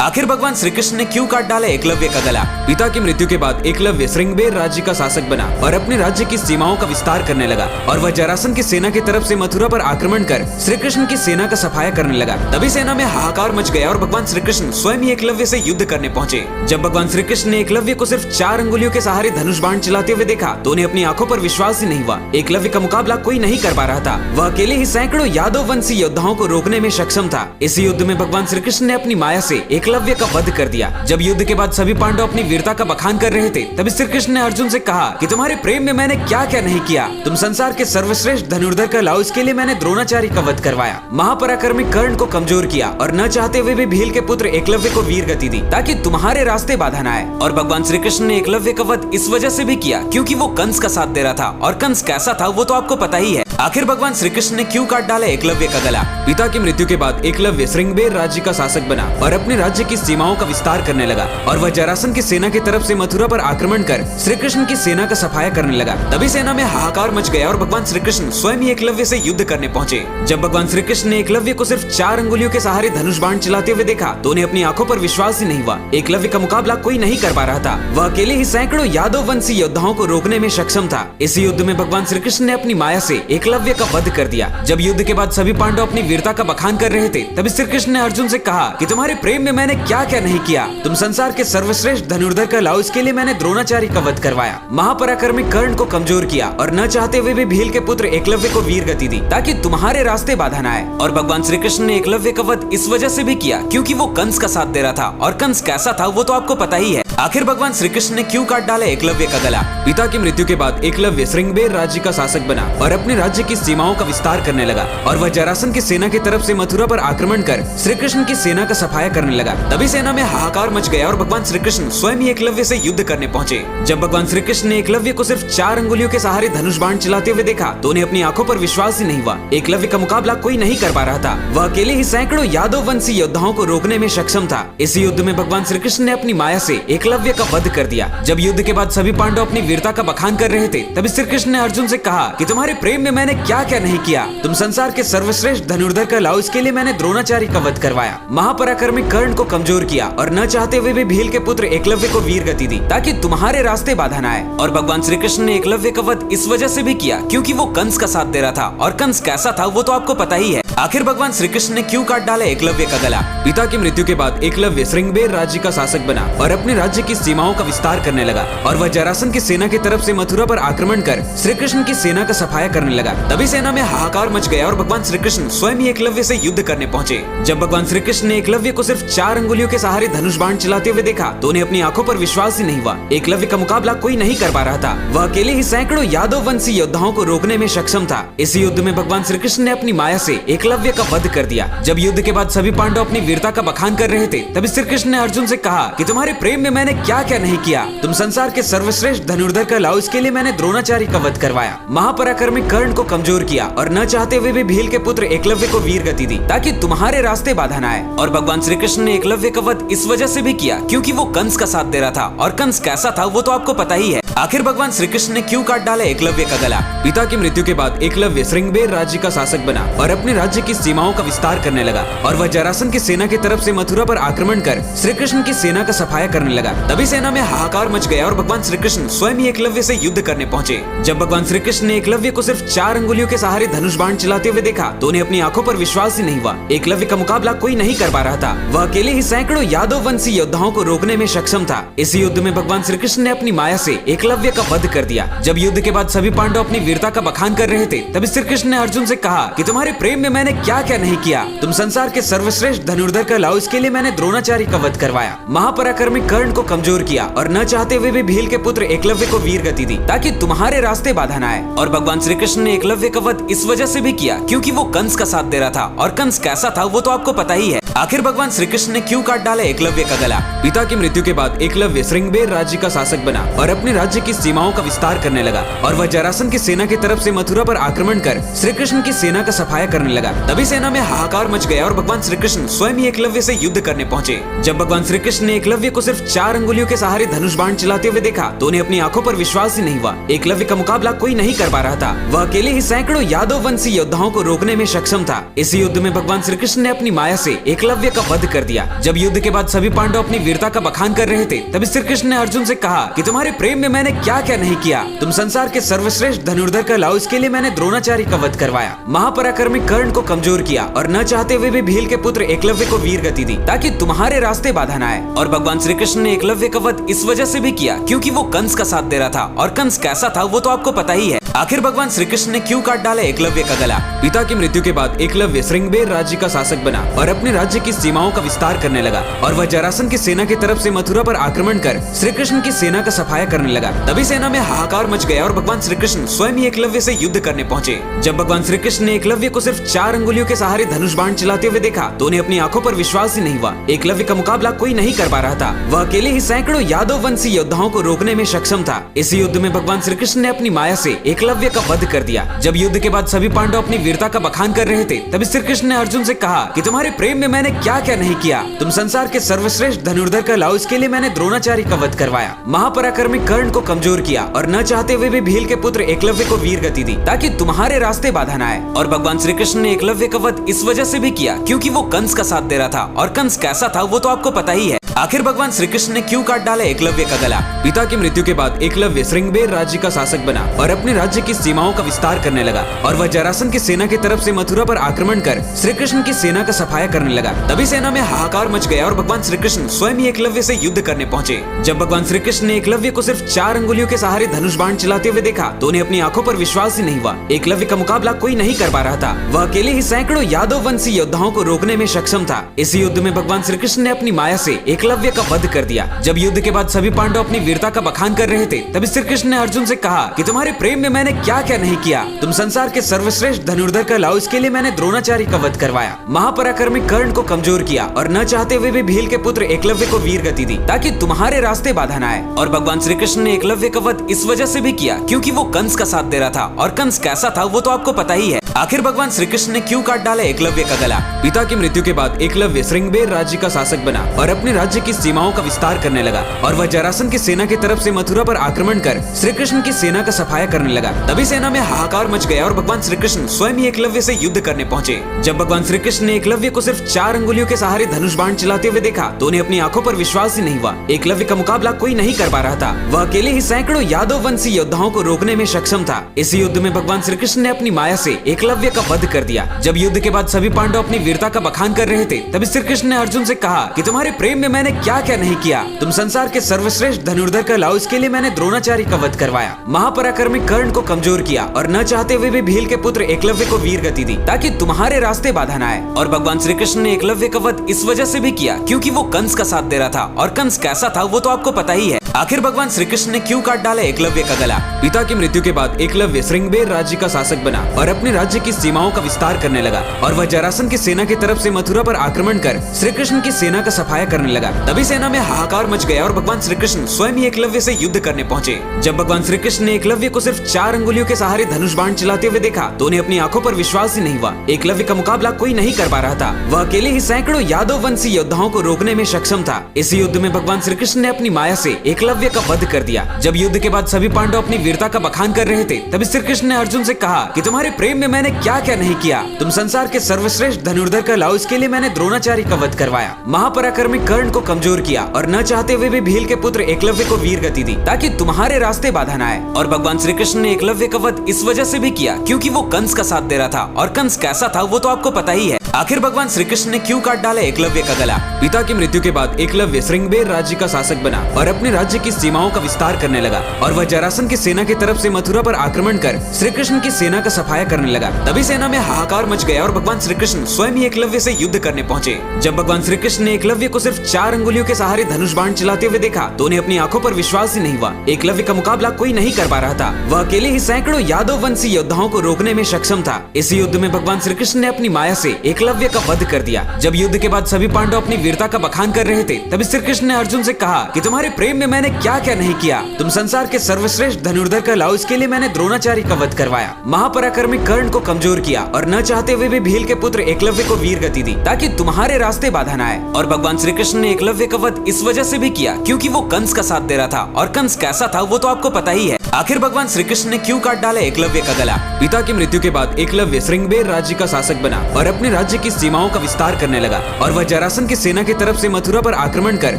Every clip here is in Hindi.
आखिर भगवान श्री कृष्ण ने क्यों काट डाला एकलव्य का गला? पिता की मृत्यु के बाद एकलव्य श्रृंगबेर राज्य का शासक बना और अपने राज्य की सीमाओं का विस्तार करने लगा और वह जरासंध की सेना की तरफ से मथुरा पर आक्रमण कर श्री कृष्ण की सेना का सफाया करने लगा। तभी सेना में हाहाकार मच गया और भगवान श्री कृष्ण स्वयं ही एकलव्य से युद्ध करने पहुंचे। जब भगवान श्री कृष्ण ने एकलव्य को सिर्फ 4 अंगुलियों के सहारे धनुष बाण चलाते हुए देखा तो उन्हें अपनी आंखों पर विश्वास ही नहीं हुआ। एकलव्य का मुकाबला कोई नहीं कर पा रहा था। वह अकेले ही सैकड़ों यादव वंशी योद्धाओं को रोकने में सक्षम था। इस युद्ध में भगवान श्री कृष्ण ने अपनी माया से एकलव्य का वध कर दिया। जब युद्ध के बाद सभी पांडव अपनी वीरता का बखान कर रहे थे तभी श्री कृष्ण ने अर्जुन से कहा कि तुम्हारे प्रेम में मैंने क्या क्या नहीं किया। तुम संसार के सर्वश्रेष्ठ धनुर्धर कहलाओ, इसके लिए मैंने द्रोणाचार्य का वध करवाया, महापराक्रमी कर्ण को कमजोर किया और न चाहते हुए भी भील के पुत्र एकलव्य को वीर गति दी ताकि तुम्हारे रास्ते बाधा न आए। और भगवान श्री कृष्ण ने एकलव्य का वध इस वजह से भी किया क्योंकि वो कंस का साथ दे रहा था और कंस कैसा था वो तो आपको पता ही है। आखिर भगवान श्री कृष्ण ने क्यों काट डाला एकलव्य का गला? पिता की मृत्यु के बाद एकलव्य श्रृंगबेर राज्य का शासक बना और अपने राज्य की सीमाओं का विस्तार करने लगा और वह जरासंध की सेना की तरफ से मथुरा पर आक्रमण कर श्री कृष्ण की सेना का सफाया करने लगा। तभी सेना में हाहाकार मच गया और भगवान श्री कृष्ण स्वयं ही एकलव्य से युद्ध करने पहुंचे। जब भगवान श्री कृष्ण ने एकलव्य को सिर्फ 4 अंगुलियों के सहारे धनुष बाण चलाते हुए देखा तो उन्हें अपनी आंखों पर विश्वास ही नहीं हुआ। एकलव्य का मुकाबला कोई नहीं कर पा रहा था। वह अकेले ही सैकड़ों यादव वंशी योद्धाओं को रोकने में सक्षम था। इस युद्ध में भगवान श्री कृष्ण ने अपनी माया से एकलव्य का वध कर दिया। जब युद्ध के बाद सभी पांडव अपनी वीरता का बखान कर रहे थे तभी श्री कृष्ण ने अर्जुन से कहा कि तुम्हारे प्रेम में मैंने क्या क्या नहीं किया। तुम संसार के सर्वश्रेष्ठ धनुर्धर कहलाओ, इसके लिए मैंने द्रोणाचार्य का वध करवाया, महापराक्रमी कर्ण को कमजोर किया और न चाहते हुए भी भील के पुत्र एकलव्य को वीर गति दी ताकि तुम्हारे रास्ते बाधा न आए। और भगवान श्री कृष्ण ने एकलव्य का वध इस वजह से भी किया क्योंकि वो कंस का साथ दे रहा था और कंस कैसा था वो तो आपको पता ही है। आखिर भगवान श्री कृष्ण ने क्यों काट डाला एकलव्य का गला? पिता की मृत्यु के बाद एकलव्य श्रृंगबेर राज्य का शासक बना और अपने राज्य की सीमाओं का विस्तार करने लगा और वह जरासंध की सेना की तरफ से मथुरा पर आक्रमण कर श्री कृष्ण की सेना का सफाया करने लगा। तभी सेना में हाहाकार मच गया और भगवान श्री कृष्ण स्वयं ही एकलव्य से युद्ध करने पहुंचे। जब भगवान श्री कृष्ण ने एकलव्य को सिर्फ 4 अंगुलियों के सहारे धनुष बाण चलाते हुए देखा तो उन्हें अपनी आंखों पर विश्वास ही नहीं हुआ। एकलव्य का मुकाबला कोई नहीं कर पा रहा था। वह अकेले ही सैकड़ों यादव वंशी योद्धाओं को रोकने में सक्षम था। इस युद्ध में भगवान श्री कृष्ण ने अपनी माया से एकलव्य का वध कर दिया। जब युद्ध के बाद सभी पांडव अपनी वीरता का बखान कर रहे थे तभी श्री कृष्ण ने अर्जुन से कहा कि तुम्हारे प्रेम में मैंने क्या क्या नहीं किया। तुम संसार के सर्वश्रेष्ठ धनुर्धर कहलाओ, इसके लिए मैंने द्रोणाचार्य का वध करवाया, महापराक्रमी कर्ण को कमजोर किया और न चाहते हुए भी भील के पुत्र एकलव्य को वीर गति दी ताकि तुम्हारे रास्ते बाधा न आए। और भगवान श्री कृष्ण ने एकलव्य का वध इस वजह से भी किया क्योंकि वो कंस का साथ दे रहा था और कंस कैसा था वो तो आपको पता ही है। आखिर भगवान श्री कृष्ण ने क्यों काट डाला एकलव्य का गला? पिता की मृत्यु के बाद एकलव्य श्रृंगबेर राज्य का शासक बना और अपने राज्य की सीमाओं का विस्तार करने लगा और वह जरासंध की सेना की तरफ से मथुरा पर आक्रमण कर श्री कृष्ण की सेना का सफाया करने लगा। तभी सेना में हाहाकार मच गया और भगवान श्री कृष्ण स्वयं ही एकलव्य से युद्ध करने पहुंचे। जब भगवान श्री कृष्ण ने एकलव्य को सिर्फ 4 अंगुलियों के सहारे धनुष बाण चलाते हुए देखा तो उन्हें अपनी आंखों पर विश्वास ही नहीं हुआ। एकलव्य का मुकाबला कोई नहीं कर पा रहा था। वह अकेले ही सैकड़ों यादव वंशी योद्धाओं को रोकने में सक्षम था। इस युद्ध में भगवान श्री कृष्ण ने अपनी माया से एकलव्य का वध कर दिया। जब युद्ध के बाद सभी पांडव अपनी वीरता का बखान कर रहे थे तभी श्री कृष्ण ने अर्जुन से कहा कि तुम्हारे प्रेम में मैंने क्या क्या नहीं किया। तुम संसार के सर्वश्रेष्ठ धनुर्धर कहलाओ, इसके लिए मैंने द्रोणाचार्य का वध करवाया, महापराक्रमी कर्ण को कमजोर किया और न चाहते हुए भी भील के पुत्र एकलव्य को वीर गति दी ताकि तुम्हारे रास्ते बाधा न आए। और भगवान श्री कृष्ण ने एकलव्य का वध इस वजह से भी किया क्योंकि वो कंस का साथ दे रहा था और कंस कैसा था वो तो आपको पता ही है। आखिर भगवान श्री कृष्ण ने क्यों काट डाला एकलव्य का गला? पिता की मृत्यु के बाद एकलव्य श्रृंगबेर राज्य का शासक बना और अपने राज्य की सीमाओं का विस्तार करने लगा और वह जरासंध की सेना की तरफ से मथुरा पर आक्रमण कर श्री कृष्ण की सेना का सफाया करने लगा। तभी सेना में हाहाकार मच गया और भगवान श्री कृष्ण स्वयं ही एकलव्य से युद्ध करने पहुंचे। जब भगवान श्री कृष्ण ने एकलव्य को सिर्फ 4 अंगुलियों के सहारे धनुष बाण चलाते हुए देखा तो उन्हें अपनी आंखों पर विश्वास ही नहीं हुआ। एकलव्य का मुकाबला कोई नहीं कर पा रहा था। वह अकेले ही सैकड़ों यादव वंशी योद्धाओं को रोकने में सक्षम था। इस युद्ध में भगवान श्री कृष्ण ने अपनी माया से एकलव्य का वध कर दिया। जब युद्ध के बाद सभी पांडव अपनी वीरता का बखान कर रहे थे तभी श्री कृष्ण ने अर्जुन से कहा कि तुम्हारे प्रेम में मैंने क्या क्या नहीं किया। तुम संसार के सर्वश्रेष्ठ धनुर्धर कहलाओ, इसके लिए मैंने द्रोणाचार्य का वध करवाया, महापराक्रमी कर्ण को कमजोर किया और न चाहते हुए भी भील के पुत्र एकलव्य को वीर गति दी ताकि तुम्हारे रास्ते बाधा न आए। और भगवान श्री कृष्ण ने एकलव्य का वध इस वजह से भी किया क्योंकि वो कंस का साथ दे रहा था और कंस कैसा था वो तो आपको पता ही है। आखिर भगवान श्री कृष्ण ने क्यों काट डाला एकलव्य का गला? पिता की मृत्यु के बाद एकलव्य श्रृंगबेर राज्य का शासक बना और अपने राज्य राज्य की सीमाओं का विस्तार करने लगा और वह जरासन की सेना की तरफ से मथुरा पर आक्रमण कर श्री कृष्ण की सेना का सफाया करने लगा। तभी सेना में हाहाकार मच गया और भगवान श्री कृष्ण स्वयं ही एकलव्य से युद्ध करने पहुंचे। जब भगवान श्री कृष्ण ने एकलव्य को सिर्फ 4 अंगुलियों के सहारे धनुष बाण चलाते हुए देखा तो उन्हें अपनी आंखों पर विश्वास ही नहीं हुआ। एकलव्य का मुकाबला कोई नहीं कर पा रहा था। वह अकेले ही सैकड़ों यादव वंशी योद्धाओं को रोकने में सक्षम था। इस युद्ध में भगवान श्री कृष्ण ने अपनी माया से एकलव्य का वध कर दिया। जब युद्ध के बाद सभी पांडव अपनी वीरता का बखान कर रहे थे तभी श्री कृष्ण ने अर्जुन से कहा कि तुम्हारे प्रेम में मैंने क्या क्या नहीं किया। तुम संसार के सर्वश्रेष्ठ धनुर्धर कहलाओ, इसके लिए मैंने द्रोणाचार्य का वध करवाया, महापराक्रमी कर्ण को कमजोर किया और न चाहते हुए भी भील के पुत्र एकलव्य को वीर गति दी ताकि तुम्हारे रास्ते बाधा न आए। और भगवान श्री कृष्ण ने एकलव्य का वध इस वजह से भी किया क्योंकि वो कंस का साथ दे रहा था और कंस कैसा था वो तो आपको पता ही है। आखिर भगवान श्री कृष्ण ने क्यों काट डाला एकलव्य का गला? पिता की मृत्यु के बाद एकलव्य श्रृंगबेर राज्य का शासक बना और अपने राज्य की सीमाओं का विस्तार करने लगा और वह जरासन की सेना की तरफ से मथुरा पर आक्रमण कर श्री कृष्ण की सेना का सफाया करने लगा। तभी सेना में हाहाकार मच गया और भगवान श्री कृष्ण स्वयं ही एकलव्य से युद्ध करने पहुंचे। जब भगवान श्री कृष्ण ने एकलव्य को सिर्फ 4 अंगुलियों के सहारे धनुष बाण चलाते हुए देखा तो उन्हें अपनी आंखों पर विश्वास ही नहीं हुआ। एकलव्य का मुकाबला कोई नहीं कर पा रहा था। वह अकेले ही सैकड़ों यादव वंशी योद्धाओं को रोकने में सक्षम था। इस युद्ध में भगवान श्री कृष्ण ने अपनी माया से एकलव्य का वध कर दिया। जब युद्ध के बाद सभी पांडव अपनी वीरता का बखान कर रहे थे तभी श्री कृष्ण ने अर्जुन से कहा कि तुम्हारे प्रेम में मैंने क्या क्या नहीं किया। तुम संसार के सर्वश्रेष्ठ धनुर्धर कहलाओ, इसके लिए मैंने द्रोणाचार्य का वध करवाया, महापराक्रमी कर्ण को कमजोर किया और न चाहते हुए भी भील के पुत्र एकलव्य को वीर गति दी ताकि तुम्हारे रास्ते बाधा न आए। और भगवान श्री कृष्ण ने एकलव्य का वध इस वजह से भी किया क्योंकि वो कंस का साथ दे रहा था और कंस कैसा था वो तो आपको पता ही है। आखिर भगवान श्री कृष्ण ने क्यों काट डाला एकलव्य का गला? पिता की मृत्यु के बाद एकलव्य श्रृंगबेर राज्य का शासक बना और अपने राज्य की सीमाओं का विस्तार करने लगा और वह जरासन की सेना की तरफ से मथुरा पर आक्रमण कर श्री कृष्ण की सेना का सफाया करने लगा। तभी सेना में हाहाकार मच गया और भगवान श्री कृष्ण स्वयं ही एकलव्य से युद्ध करने पहुंचे। जब भगवान श्री कृष्ण ने एकलव्य को सिर्फ 4 अंगुलियों के सहारे धनुष बाण चलाते हुए देखा तो उन्हें अपनी आंखों पर विश्वास ही नहीं हुआ। एकलव्य का मुकाबला कोई नहीं कर पा रहा था। वह अकेले ही सैकड़ों यादव वंशी योद्धाओं को रोकने में सक्षम था। इस युद्ध में भगवान श्री कृष्ण ने अपनी माया से एकलव्य का वध कर दिया। जब युद्ध के बाद सभी पांडव अपनी वीरता का बखान कर रहे थे तभी श्री कृष्ण ने अर्जुन से कहा कि तुम्हारे प्रेम में मैंने क्या क्या नहीं किया। तुम संसार के सर्वश्रेष्ठ धनुर्धर कहलाओ, इसके लिए मैंने द्रोणाचार्य का वध करवाया, महापराक्रमी कर्ण को कमजोर किया और न चाहते हुए भी भील के पुत्र एकलव्य को वीर गति दी ताकि तुम्हारे रास्ते बाधा न आए। और भगवान श्री कृष्ण ने एकलव्य का वध इस वजह से भी किया क्योंकि वो कंस का साथ दे रहा था और कंस कैसा था वो तो आपको पता ही है। आखिर भगवान श्री कृष्ण ने क्यों काट डाला एकलव्य का गला? पिता की मृत्यु के बाद एकलव्य श्रृंगबेर राज्य का शासक बना और अपने राज्य की सीमाओं का विस्तार करने लगा और वह जरासन की सेना की तरफ से मथुरा पर आक्रमण कर श्री कृष्ण की सेना का सफाया करने लगा। तभी सेना में हाहाकार मच गया और भगवान श्री कृष्ण स्वयं ही एकलव्य से युद्ध करने पहुंचे। जब भगवान श्री कृष्ण ने एकलव्य को सिर्फ 4 अंगुलियों के सहारे धनुष बाण चलाते हुए देखा तो उन्हें अपनी आंखों पर विश्वास ही नहीं हुआ। एकलव्य का मुकाबला कोई नहीं कर पा रहा था। वह अकेले ही सैकड़ों यादव वंशी योद्धाओं को रोकने में सक्षम था। इस युद्ध में भगवान श्री कृष्ण ने अपनी माया से एकलव्य का वध कर दिया। जब युद्ध के बाद सभी पांडव अपनी वीरता का बखान कर रहे थे तभी श्री कृष्ण ने अर्जुन से कहा कि तुम्हारे प्रेम में मैंने क्या क्या नहीं किया। तुम संसार के सर्वश्रेष्ठ धनुर्धर कहलाओ, इसके लिए मैंने द्रोणाचार्य का वध करवाया, महापराक्रमी कर्ण को कमजोर किया और न चाहते हुए भी भील के पुत्र एकलव्य को वीर गति दी ताकि तुम्हारे रास्ते बाधा न आए। और भगवान श्री कृष्ण ने एकलव्य का वध इस वजह से भी किया क्योंकि वो कंस का साथ दे रहा था और कंस कैसा था वो तो आपको पता ही है। आखिर भगवान श्री कृष्ण ने क्यों काट डाला एकलव्य का गला? पिता की मृत्यु के बाद एकलव्य श्रृंगबेर राज्य का शासक बना और अपने राज्य की सीमाओं का विस्तार करने लगा और वह जरासन की सेना की तरफ से मथुरा पर आक्रमण कर श्री कृष्ण की सेना का सफाया करने लगा। तभी सेना में हाहाकार मच गया और भगवान श्री कृष्ण स्वयं ही एकलव्य से युद्ध करने पहुंचे। जब भगवान श्री कृष्ण ने एकलव्य को सिर्फ 4 अंगुलियों के सहारे धनुष बाण चलाते हुए देखा तो उन्हें अपनी आंखों पर विश्वास ही नहीं हुआ। एकलव्य का मुकाबला कोई नहीं कर पा रहा था। वह अकेले ही सैकड़ों यादव वंशी योद्धाओं को रोकने में सक्षम था। इस युद्ध में भगवान श्री कृष्ण ने अपनी माया से एकलव्य का वध कर दिया। जब युद्ध के बाद सभी पांडव अपनी वीरता का बखान कर रहे थे तभी श्री कृष्ण ने अर्जुन से कहा कि तुम्हारे प्रेम में मैंने क्या क्या नहीं किया। तुम संसार के सर्वश्रेष्ठ धनुर्धर कहलाओ, इसके लिए मैंने द्रोणाचार्य का वध करवाया, महापराक्रमी कर्ण को कमजोर किया और न चाहते हुए भी भील के पुत्र एकलव्य को वीर गति दी ताकि तुम्हारे रास्ते बाधा न आए। और भगवान श्री कृष्ण ने एकलव्य का वध इस वजह से भी किया क्योंकि वो कंस का साथ दे रहा था और कंस कैसा था वो तो आपको पता ही है। आखिर भगवान श्री कृष्ण ने क्यों काट डाला एकलव्य का गला? पिता की मृत्यु के बाद एकलव्य श्रृंगबेर राज्य का शासक बना और अपने राज्य की सीमाओं का विस्तार करने लगा और वह जरासन की सेना की तरफ से मथुरा पर आक्रमण कर श्री कृष्ण की सेना का सफाया करने लगा। तभी सेना में हाहाकार मच गया और भगवान श्री कृष्ण स्वयं ही एकलव्य से युद्ध करने पहुंचे। जब भगवान श्री कृष्ण ने एकलव्य को सिर्फ 4 अंगुलियों के सहारे धनुष बाण चलाते हुए देखा तो उन्हें अपनी आंखों पर विश्वास ही नहीं हुआ। एकलव्य का मुकाबला कोई नहीं कर पा रहा था। वह अकेले ही सैकड़ों यादव वंशी योद्धाओं को रोकने में सक्षम था। इस युद्ध में भगवान श्री कृष्ण ने अपनी माया से एकलव्य एकलव्य का वध कर दिया। जब युद्ध के बाद सभी पांडव अपनी वीरता का बखान कर रहे थे, तभी श्री कृष्ण ने अर्जुन से कहा कि तुम्हारे प्रेम में मैंने क्या क्या नहीं किया। तुम संसार के सर्वश्रेष्ठ धनुर्धर कहलाओ, इसके लिए मैंने द्रोणाचार्य का वध करवाया, महापराक्रमी कर्ण को कमजोर किया और न चाहते हुए भी भील के पुत्र एकलव्य को वीर गति दी, ताकि तुम्हारे रास्ते बाधा न आए। और भगवान श्री कृष्ण ने एकलव्य का वध इस वजह से भी किया क्योंकि वो कंस का साथ दे रहा था, और कंस कैसा था वो तो आपको पता ही है। आखिर भगवान श्री कृष्ण ने क्यों काट डाला एकलव्य का गला? पिता की मृत्यु के बाद एकलव्य श्रृंगबेर राज्य का शासक बना और अपने राज्य की सीमाओं का विस्तार करने लगा, और वह जरासंध की सेना की तरफ से मथुरा पर आक्रमण कर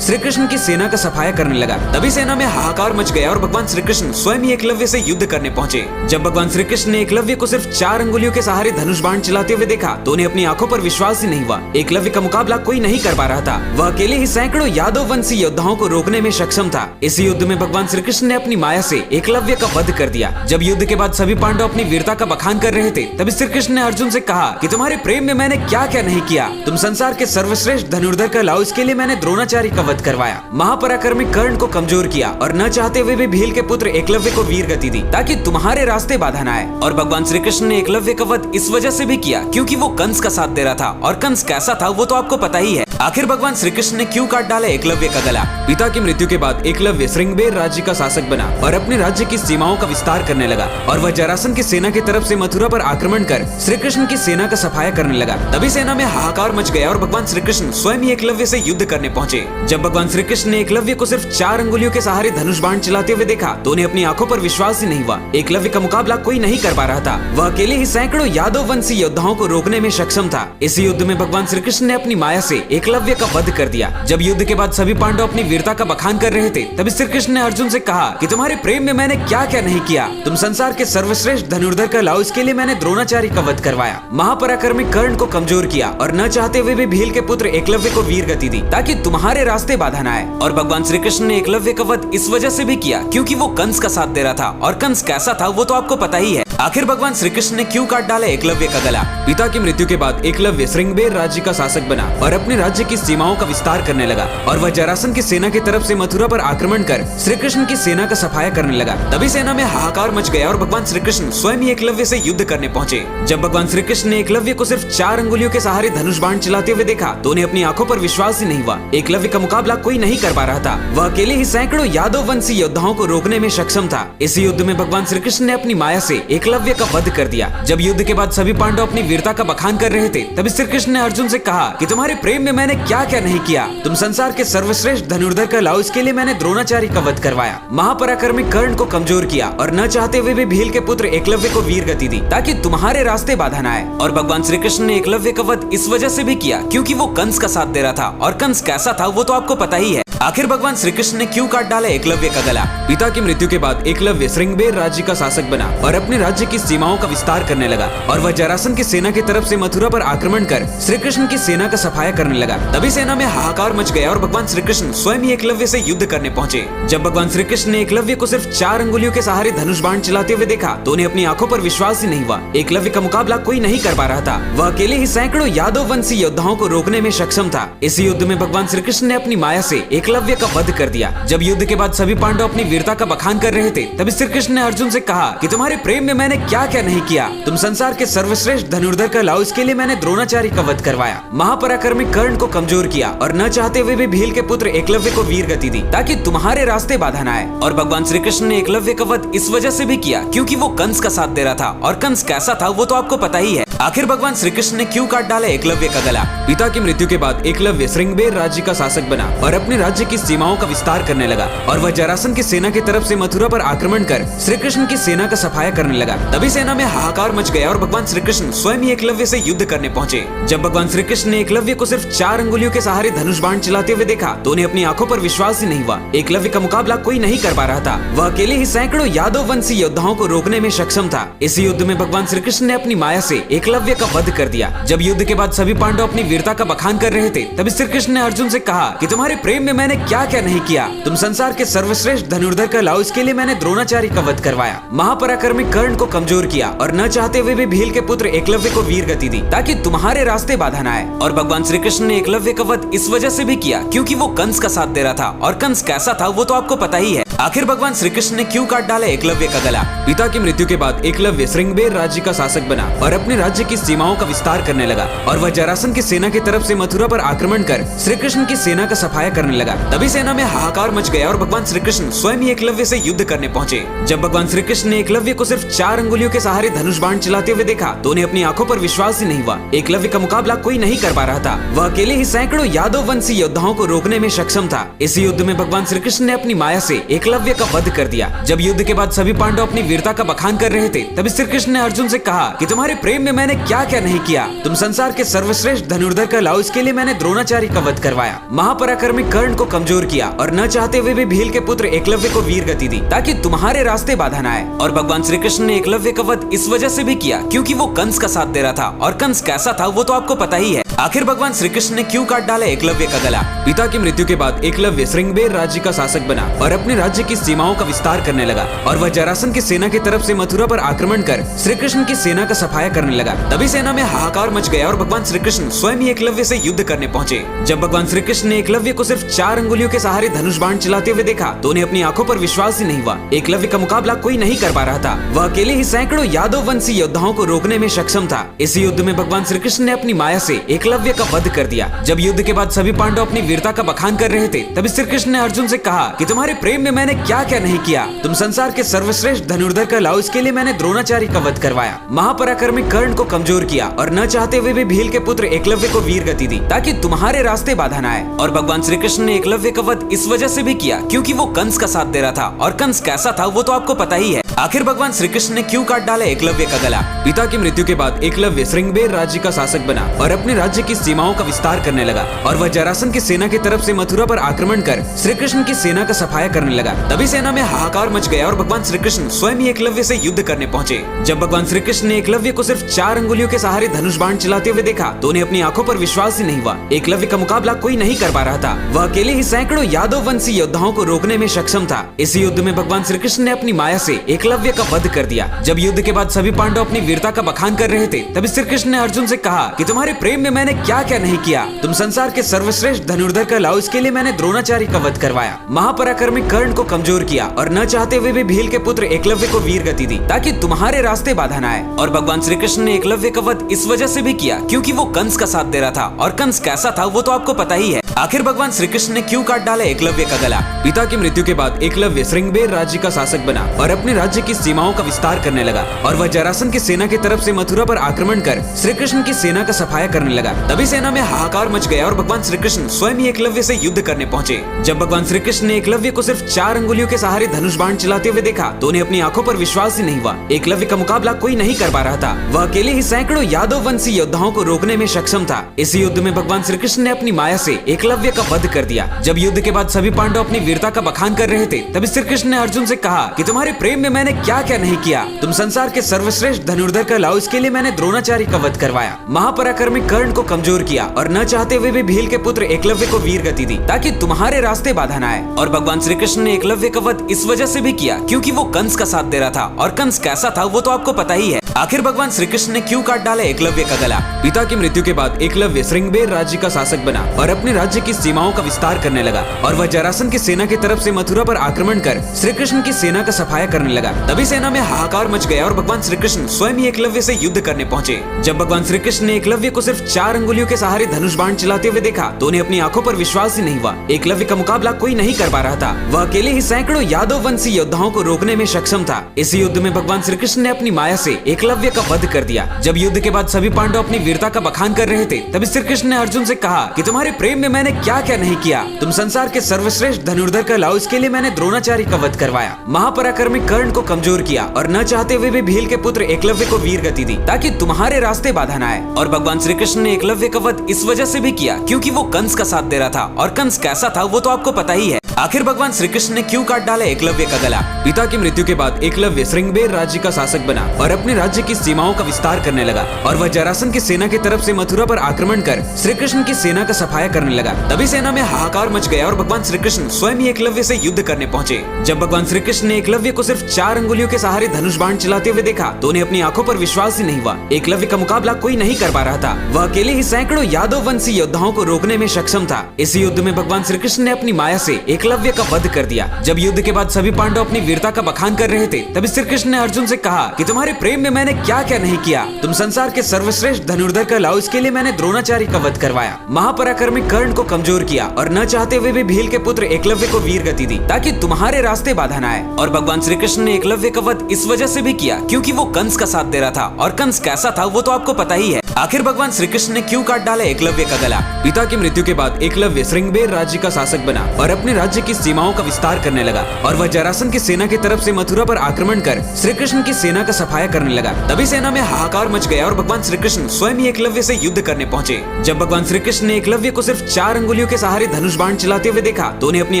श्री कृष्ण की सेना का सफाया करने लगा। तभी सेना में हाहाकार मच गया और भगवान श्री कृष्ण स्वयं ही एकलव्य से युद्ध करने पहुंचे। जब भगवान श्री कृष्ण ने एकलव्य को सिर्फ 4 अंगुलियों के सहारे धनुष बाण चलाते हुए देखा तो उन्हें अपनी आंखों पर विश्वास ही नहीं हुआ। एकलव्य का मुकाबला कोई नहीं कर पा रहा था, वह अकेले ही सैकड़ों यादव वंशी योद्धाओं को रोकने में सक्षम था। इस युद्ध में भगवान श्री कृष्ण ने अपनी माया से एकलव्य का वध कर दिया। जब युद्ध के बाद सभी पांडव अपनी वीरता का बखान कर रहे थे, तभी श्री कृष्ण ने अर्जुन से कहा कि तुम्हारे प्रेम में मैंने क्या क्या नहीं किया। तुम संसार के सर्वश्रेष्ठ धनुर्धर कहलाओ, इसके लिए मैंने द्रोणाचार्य का वध करवाया, महापराक्रमी कर्ण को कमजोर किया और न चाहते हुए भी भील के पुत्र एकलव्य को वीर गति दी, ताकि तुम्हारे रास्ते बाधा न आए। और भगवान श्री कृष्ण ने एकलव्य का वध इस वजह से भी किया क्योंकि वो कंस का साथ दे रहा था, और कंस कैसा था वो तो आपको पता ही है। आखिर भगवान श्री कृष्ण ने क्यों काट डाला एकलव्य का गला? पिता की मृत्यु के बाद एकलव्य श्रृंगबेर राज्य का शासक बना और अपने राज्य की सीमाओं का विस्तार करने लगा, और वह जरासंध की सेना की तरफ से मथुरा पर आक्रमण कर श्री कृष्ण की सेना का सफाया करने लगा। तभी सेना में हाहाकार मच गया और भगवान श्री कृष्ण स्वयं ही एकलव्य से युद्ध करने पहुंचे। जब भगवान श्री कृष्ण ने एकलव्य को सिर्फ 4 अंगुलियों के सहारे धनुष बाण चलाते हुए देखा तो उन्हें अपनी आंखों पर विश्वास ही नहीं हुआ। एकलव्य का मुकाबला कोई नहीं कर पा रहा था, वह अकेले ही सैकड़ों यादव वंशी योद्धाओं को रोकने में सक्षम था। इस युद्ध में भगवान श्री कृष्ण ने अपनी माया से एकलव्य का वध कर दिया। जब युद्ध के बाद सभी पांडव अपनी वीरता का बखान कर रहे थे, तभी श्री कृष्ण ने अर्जुन से कहा कि तुम्हारे प्रेम में मैंने क्या क्या नहीं किया। तुम संसार के सर्वश्रेष्ठ धनुर्धर कहलाओ, इसके लिए मैंने द्रोणाचार्य का वध करवाया, महापराक्रमी कर्ण को कमजोर किया और न चाहते हुए भी भील के पुत्र एकलव्य को वीर गति दी, ताकि तुम्हारे रास्ते बाधा न आए। और भगवान श्री कृष्ण ने एकलव्य का वध इस वजह से भी किया क्योंकि वो कंस का साथ दे रहा था, और कंस कैसा था वो तो आपको पता ही है। आखिर भगवान श्री कृष्ण ने क्यों काट डाला एकलव्य का गला? पिता की मृत्यु के बाद एकलव्य श्रृंगबेर राज्य का शासक बना और अपने राज्य की सीमाओं का विस्तार करने लगा, और वह जरासंध की सेना की तरफ से मथुरा पर आक्रमण कर श्री कृष्ण की सेना का सफाया करने लगा। तभी सेना में हाहाकार मच गया और भगवान श्री कृष्ण स्वयं ही एकलव्य से युद्ध करने पहुंचे। जब भगवान श्री कृष्ण ने एकलव्य को सिर्फ 4 अंगुलियों के सहारे धनुष बाण चलाते हुए देखा तो उन्हें अपनी आंखों पर विश्वास ही नहीं हुआ। एकलव्य का मुकाबला कोई नहीं कर पा रहा था, वह अकेले ही सैकड़ों यादव वंशी योद्धाओं को रोकने में सक्षम था। इस युद्ध में भगवान श्री कृष्ण ने अपनी माया से एकलव्य का वध कर दिया। जब युद्ध के बाद सभी पांडव अपनी वीरता का बखान कर रहे थे, तभी श्री कृष्ण ने अर्जुन से कहा कि तुम्हारे प्रेम में मैंने क्या क्या नहीं किया। तुम संसार के सर्वश्रेष्ठ धनुर्धर कहलाओ, इसके लिए मैंने द्रोणाचार्य का वध करवाया, महापराक्रमी कर्ण को कमजोर किया और न चाहते हुए भी भील के पुत्र एकलव्य को वीर गति दी, ताकि तुम्हारे रास्ते बाधा न आए। और भगवान श्री कृष्ण ने एकलव्य का वध इस वजह से भी किया क्योंकि वो कंस का साथ दे रहा था, और कंस कैसा था वो तो आपको पता ही है। आखिर भगवान श्री कृष्ण ने क्यों काट डाला एकलव्य का गला? पिता की मृत्यु के बाद एकलव्य श्रृंगबेर राज्य का शासक बना और अपने राज्य की सीमाओं का विस्तार करने लगा, और वह जरासंध की सेना की तरफ से मथुरा पर आक्रमण कर श्री कृष्ण की सेना का सफाया करने लगा। तभी सेना में हाहाकार मच गया और भगवान श्री कृष्ण स्वयं ही एकलव्य से युद्ध करने पहुंचे। जब भगवान श्री कृष्ण ने एकलव्य को सिर्फ 4 अंगुलियों के सहारे धनुष बाण चलाते हुए देखा तो उन्हें अपनी आंखों पर विश्वास ही नहीं हुआ। एकलव्य का मुकाबला कोई नहीं कर पा रहा था, वह अकेले ही सैकड़ों यादव वंशी योद्धाओं को रोकने में सक्षम था। इस युद्ध में भगवान श्री कृष्ण ने अपनी माया से एकलव्य का वध कर दिया। जब युद्ध के बाद सभी पांडव अपनी वीरता का बखान कर रहे थे, तभी श्री कृष्ण ने अर्जुन से कहा कि तुम्हारे प्रेम में मैंने क्या क्या नहीं किया। तुम संसार के सर्वश्रेष्ठ धनुर्धर कहलाओ, इसके लिए मैंने द्रोणाचार्य का वध करवाया, महापराक्रमी कर्ण को कमजोर किया और न चाहते हुए भी भील के पुत्र एकलव्य को वीर गति दी, ताकि तुम्हारे रास्ते बाधा न आए। और भगवान श्री कृष्ण ने एकलव्य का वध इस वजह से भी किया क्योंकि वो कंस का साथ दे रहा था, और कंस कैसा था वो तो आपको पता ही है। आखिर भगवान श्री कृष्ण ने क्यों काट डाला एकलव्य का गला? पिता की मृत्यु के बाद एकलव्य श्रृंगबेर राज्य का शासक बना और अपने राज्य की सीमाओं का विस्तार करने लगा, और वह जरासंध की सेना की तरफ से मथुरा पर आक्रमण कर श्री कृष्ण की सेना का सफाया करने लगा। तभी सेना में हाहाकार मच गया और भगवान श्री कृष्ण स्वयं ही एकलव्य से युद्ध करने पहुंचे। जब भगवान श्री कृष्ण ने एकलव्य को सिर्फ 4 अंगुलियों के सहारे धनुष बाण चलाते हुए देखा तो उन्हें अपनी आंखों पर विश्वास ही नहीं हुआ। एकलव्य का मुकाबला कोई नहीं कर पा रहा था, वह अकेले ही सैकड़ों यादव वंशी योद्धाओं को रोकने में सक्षम था। इस युद्ध में भगवान श्री कृष्ण ने अपनी माया से एकलव्य का वध कर दिया। जब युद्ध के बाद सभी पांडव अपनी वीरता का बखान कर रहे थे, तभी श्री कृष्ण ने अर्जुन से कहा कि तुम्हारे प्रेम में मैंने क्या क्या नहीं किया। तुम संसार के सर्वश्रेष्ठ धनुर्धर कहलाओ, इसके लिए मैंने द्रोणाचार्य का वध करवाया, महापराक्रमी कर्ण को कमजोर किया और न चाहते हुए भी भील के पुत्र एकलव्य को वीर गति दी, ताकि तुम्हारे रास्ते बाधा न आए। और भगवान श्री कृष्ण ने एकलव्य का वध इस वजह से भी किया क्योंकि वो कंस का साथ दे रहा था, और कंस कैसा था वो तो आपको पता ही है। आखिर भगवान श्री कृष्ण ने क्यों काट डाला एकलव्य का गला? पिता की मृत्यु के बाद एकलव्य श्रृंगबेर राज्य का शासक बना और अपने राज्य की सीमाओं का विस्तार करने लगा और वह जरासंध की सेना की तरफ से मथुरा पर आक्रमण कर श्री कृष्ण की सेना का सफाया करने लगा। तभी सेना में हाहाकार मच गया और भगवान श्री कृष्ण स्वयं ही एकलव्य से युद्ध करने पहुंचे। जब भगवान श्री कृष्ण ने एकलव्य को सिर्फ 4 अंगुलियों के सहारे धनुष बाण चलाते हुए देखा तो उन्हें अपनी आंखों पर विश्वास ही नहीं हुआ। एकलव्य का मुकाबला कोई नहीं कर पा रहा था। वह अकेले ही सैकड़ों यादव वंशी योद्धाओं को रोकने में सक्षम था। इस युद्ध में भगवान श्री कृष्ण ने अपनी माया से एकलव्य का वध कर दिया। जब युद्ध के बाद सभी पांडव अपनी वीरता का बखान कर रहे थे तभी श्री कृष्ण ने अर्जुन से कहा कि तुम्हारे प्रेम में मैंने क्या क्या नहीं किया। तुम संसार के सर्वश्रेष्ठ धनुर्धर कहलाओ, इसके लिए मैंने द्रोणाचार्य का वध करवाया, महापराक्रमी कर्ण को कमजोर किया और न चाहते हुए भी भील के पुत्र एकलव्य को वीर गति दी ताकि तुम्हारे रास्ते बाधा न आए। और भगवान श्री कृष्ण ने एकलव्य का वध इस वजह से भी किया क्योंकि वो कंस का साथ दे रहा था और कंस कैसा था वो तो आपको पता ही है। आखिर भगवान श्री कृष्ण ने क्यों काट डाला एकलव्य का गला? पिता की मृत्यु के बाद एकलव्य श्रृंगबेर राज्य का शासक बना और अपने राज्य की सीमाओं का विस्तार करने लगा और वह जरासंध की सेना की तरफ से मथुरा पर आक्रमण कर श्री कृष्ण की सेना का सफाया करने लगा। तभी सेना में हाहाकार मच गया और भगवान श्री कृष्ण स्वयं ही एकलव्य से युद्ध करने पहुंचे। जब भगवान श्री कृष्ण ने एकलव्य को सिर्फ 4 अंगुलियों के सहारे धनुष बाण चलाते हुए देखा तो उन्हें अपनी आंखों पर विश्वास ही नहीं हुआ। एकलव्य का मुकाबला कोई नहीं कर पा रहा था। वह अकेले ही सैकड़ों यादव वंशी योद्धाओं को रोकने में सक्षम था। इस युद्ध में भगवान श्री कृष्ण ने अपनी माया से एकलव्य का वध कर दिया। जब युद्ध के बाद सभी पांडव अपनी वीरता का बखान कर रहे थे तभी श्री कृष्ण ने अर्जुन से कहा कि तुम्हारे प्रेम में मैंने क्या क्या नहीं किया। तुम संसार के सर्वश्रेष्ठ धनुर्धर कहलाओ, इसके लिए मैंने द्रोणाचार्य का वध करवाया, महापराक्रमी कर्ण को कमजोर किया और न चाहते हुए भी भील के पुत्र एकलव्य को वीर गति दी ताकि तुम्हारे रास्ते बाधा न आए। और भगवान श्री कृष्ण ने एकलव्य का वध इस वजह से भी किया क्योंकि वो कंस का साथ दे रहा था और कंस कैसा था वो तो आपको पता ही है। आखिर भगवान श्री कृष्ण ने क्यों काट डाला एकलव्य का गला? पिता की मृत्यु के बाद एकलव्य श्रृंगबेर राज्य का शासक बना और अपने राज्य की सीमाओं का विस्तार करने लगा और वह जरासंध की सेना की तरफ से मथुरा पर आक्रमण कर श्री कृष्ण की सेना का सफाया करने लगा। तभी सेना में हाहाकार मच गया और भगवान श्री कृष्ण स्वयं ही एकलव्य से युद्ध करने पहुंचे। जब भगवान श्री कृष्ण ने एकलव्य को सिर्फ 4 अंगुलियों के सहारे धनुष बाण चलाते हुए देखा तो उन्हें अपनी आंखों पर विश्वास ही नहीं हुआ। एकलव्य का मुकाबला कोई नहीं कर पा रहा था। वह अकेले ही सैकड़ों यादव वंशी योद्धाओं को रोकने में सक्षम था। इस युद्ध में भगवान श्री कृष्ण ने अपनी माया से एकलव्य का वध कर दिया। जब युद्ध के बाद सभी पांडव अपनी वीरता का बखान कर रहे थे तभी श्री कृष्ण ने अर्जुन से कहा कि तुम्हारे प्रेम में मैंने क्या क्या नहीं किया। तुम संसार के सर्वश्रेष्ठ धनुर्धर कहलाओ, इसके लिए मैंने द्रोणाचार्य का वध करवाया, महापराक्रमी कर्ण को कमजोर किया और न चाहते हुए भी भील के पुत्र एकलव्य को वीर गति दी ताकि तुम्हारे रास्ते बाधा न आए। और भगवान श्री कृष्ण ने एकलव्य का वध इस वजह से भी किया क्योंकि वो कंस का साथ दे रहा था और कंस कैसा था वो तो आपको पता ही है। आखिर भगवान श्री कृष्ण ने क्यों काट डाला एकलव्य का गला? पिता की मृत्यु के बाद एकलव्य श्रृंगबेर राज्य का शासक बना और अपने राज्य की सीमाओं का विस्तार करने लगा और वह जरासंध की सेना की तरफ से मथुरा पर आक्रमण कर श्री कृष्ण की सेना का सफाया करने लगा। तभी सेना में हाहाकार मच गया और भगवान श्री कृष्ण स्वयं ही एकलव्य से युद्ध करने पहुंचे। जब भगवान श्री कृष्ण ने एकलव्य को सिर्फ 4 अंगुलियों के सहारे धनुष बाण चलाते हुए देखा तो उन्हें अपनी आंखों पर विश्वास ही नहीं हुआ। एकलव्य का मुकाबला कोई नहीं कर पा रहा था। वह अकेले ही सैकड़ों यादव वंशी योद्धाओं को रोकने में सक्षम था। इस युद्ध में भगवान श्री कृष्ण ने अपनी माया से एकलव्य का वध कर दिया। जब युद्ध के बाद सभी पांडव अपनी वीरता का बखान कर रहे थे तभी श्री कृष्ण ने अर्जुन से कहा कि तुम्हारे प्रेम में मैंने क्या क्या नहीं किया। तुम संसार के सर्वश्रेष्ठ धनुर्धर कहलाओ, इसके लिए मैंने द्रोणाचार्य का वध करवाया, महापराक्रमी कर्ण को कमजोर किया और न चाहते हुए भी भील के पुत्र एकलव्य को वीर गति दी ताकि तुम्हारे रास्ते बाधा न आए। और भगवान श्री कृष्ण ने एकलव्य का वध इस वजह से भी किया क्योंकि वो कंस का साथ दे रहा था और कंस कैसा था वो तो आपको पता ही है। आखिर भगवान श्री कृष्ण ने क्यों काट डाला एकलव्य का गला? पिता की मृत्यु के बाद एकलव्य श्रृंगबेर राज्य का शासक बना और अपने राज्य की सीमाओं का विस्तार करने लगा और वह जरासंध की सेना की तरफ से मथुरा पर आक्रमण कर श्री कृष्ण की सेना का सफाया करने लगा। तभी सेना में हाहाकार मच गया और भगवान श्री कृष्ण स्वयं ही एकलव्य से युद्ध करने पहुंचे। जब भगवान श्री कृष्ण ने एकलव्य को सिर्फ 4 अंगुलियों के सहारे धनुष बाण चलाते हुए देखा तो उन्हें अपनी आंखों पर विश्वास ही नहीं हुआ। एकलव्य का मुकाबला कोई नहीं कर पा रहा था। वह अकेले ही सैकड़ों यादव वंशी योद्धाओं को रोकने में सक्षम था। इस युद्ध में भगवान श्री कृष्ण ने अपनी माया से एकलव्य का वध कर दिया। जब युद्ध के बाद सभी पांडव अपनी वीरता का बखान कर रहे थे तभी श्री कृष्ण ने अर्जुन से कहा कि तुम्हारे प्रेम में मैंने क्या क्या नहीं किया। तुम संसार के सर्वश्रेष्ठ धनुर्धर कहलाओ, इसके लिए मैंने द्रोणाचार्य का वध करवाया, महापराक्रमी कर्ण को कमजोर किया और न चाहते हुए भी भील के पुत्र एकलव्य को वीर गति दी ताकि तुम्हारे रास्ते बाधा न आए। और भगवान श्री कृष्ण ने एकलव्य का वध इस वजह से भी किया क्योंकि वो कंस का साथ दे रहा था और कंस कैसा था वो तो आपको पता ही है। आखिर भगवान श्री कृष्ण ने क्यों काट डाला एकलव्य का गला? पिता की मृत्यु के बाद एकलव्य श्रृंगबेर राज्य का शासक बना और अपने राज्य की सीमाओं का विस्तार करने लगा और वह जरासंध की सेना की तरफ से मथुरा पर आक्रमण कर श्री कृष्ण की सेना का सफाया करने लगा। तभी सेना में हाहाकार मच गया और भगवान श्री कृष्ण स्वयं ही एकलव्य से युद्ध करने पहुंचे। जब भगवान श्री कृष्ण ने एकलव्य को सिर्फ 4 अंगुलियों के सहारे धनुष बाण चलाते हुए देखा तो उन्हें अपनी आंखों पर विश्वास ही नहीं हुआ। एकलव्य का मुकाबला कोई नहीं कर पा रहा था। वह अकेले ही सैकड़ों यादव वंशी योद्धाओं को रोकने में सक्षम था। इस युद्ध में भगवान श्री कृष्ण ने अपनी माया से एकलव्य का वध कर दिया। जब युद्ध के बाद सभी पांडव अपनी वीरता का बखान कर रहे थे, तभी श्री कृष्ण ने अर्जुन से कहा कि तुम्हारे प्रेम में मैंने क्या क्या नहीं किया। तुम संसार के सर्वश्रेष्ठ धनुर्धर कहलाओ, इसके लिए मैंने द्रोणाचार्य का वध करवाया, महापराक्रमी कर्ण को कमजोर किया और न चाहते हुए भी भील के पुत्र एकलव्य को वीर गति दी, ताकि तुम्हारे रास्ते बाधा न आए। और भगवान श्री कृष्ण ने एकलव्य का वध इस वजह से भी किया क्योंकि वो कंस का साथ दे रहा था, और कंस कैसा था वो तो आपको पता ही है। आखिर भगवान श्री कृष्ण ने क्यों काट डाला एकलव्य का गला? पिता की मृत्यु के बाद एकलव्य श्रृंगबेर राज्य का शासक बना और अपने राज्य की सीमाओं का विस्तार करने लगा, और वह जरासंध की सेना की तरफ से मथुरा पर आक्रमण कर श्री कृष्ण की सेना का सफाया करने लगा। तभी सेना में हाहाकार मच गया और भगवान श्री कृष्ण स्वयं ही एकलव्य से युद्ध करने पहुंचे। जब भगवान श्री कृष्ण ने एकलव्य को सिर्फ 4 अंगुलियों के सहारे धनुष बाण चलाते हुए देखा तो उन्हें अपनी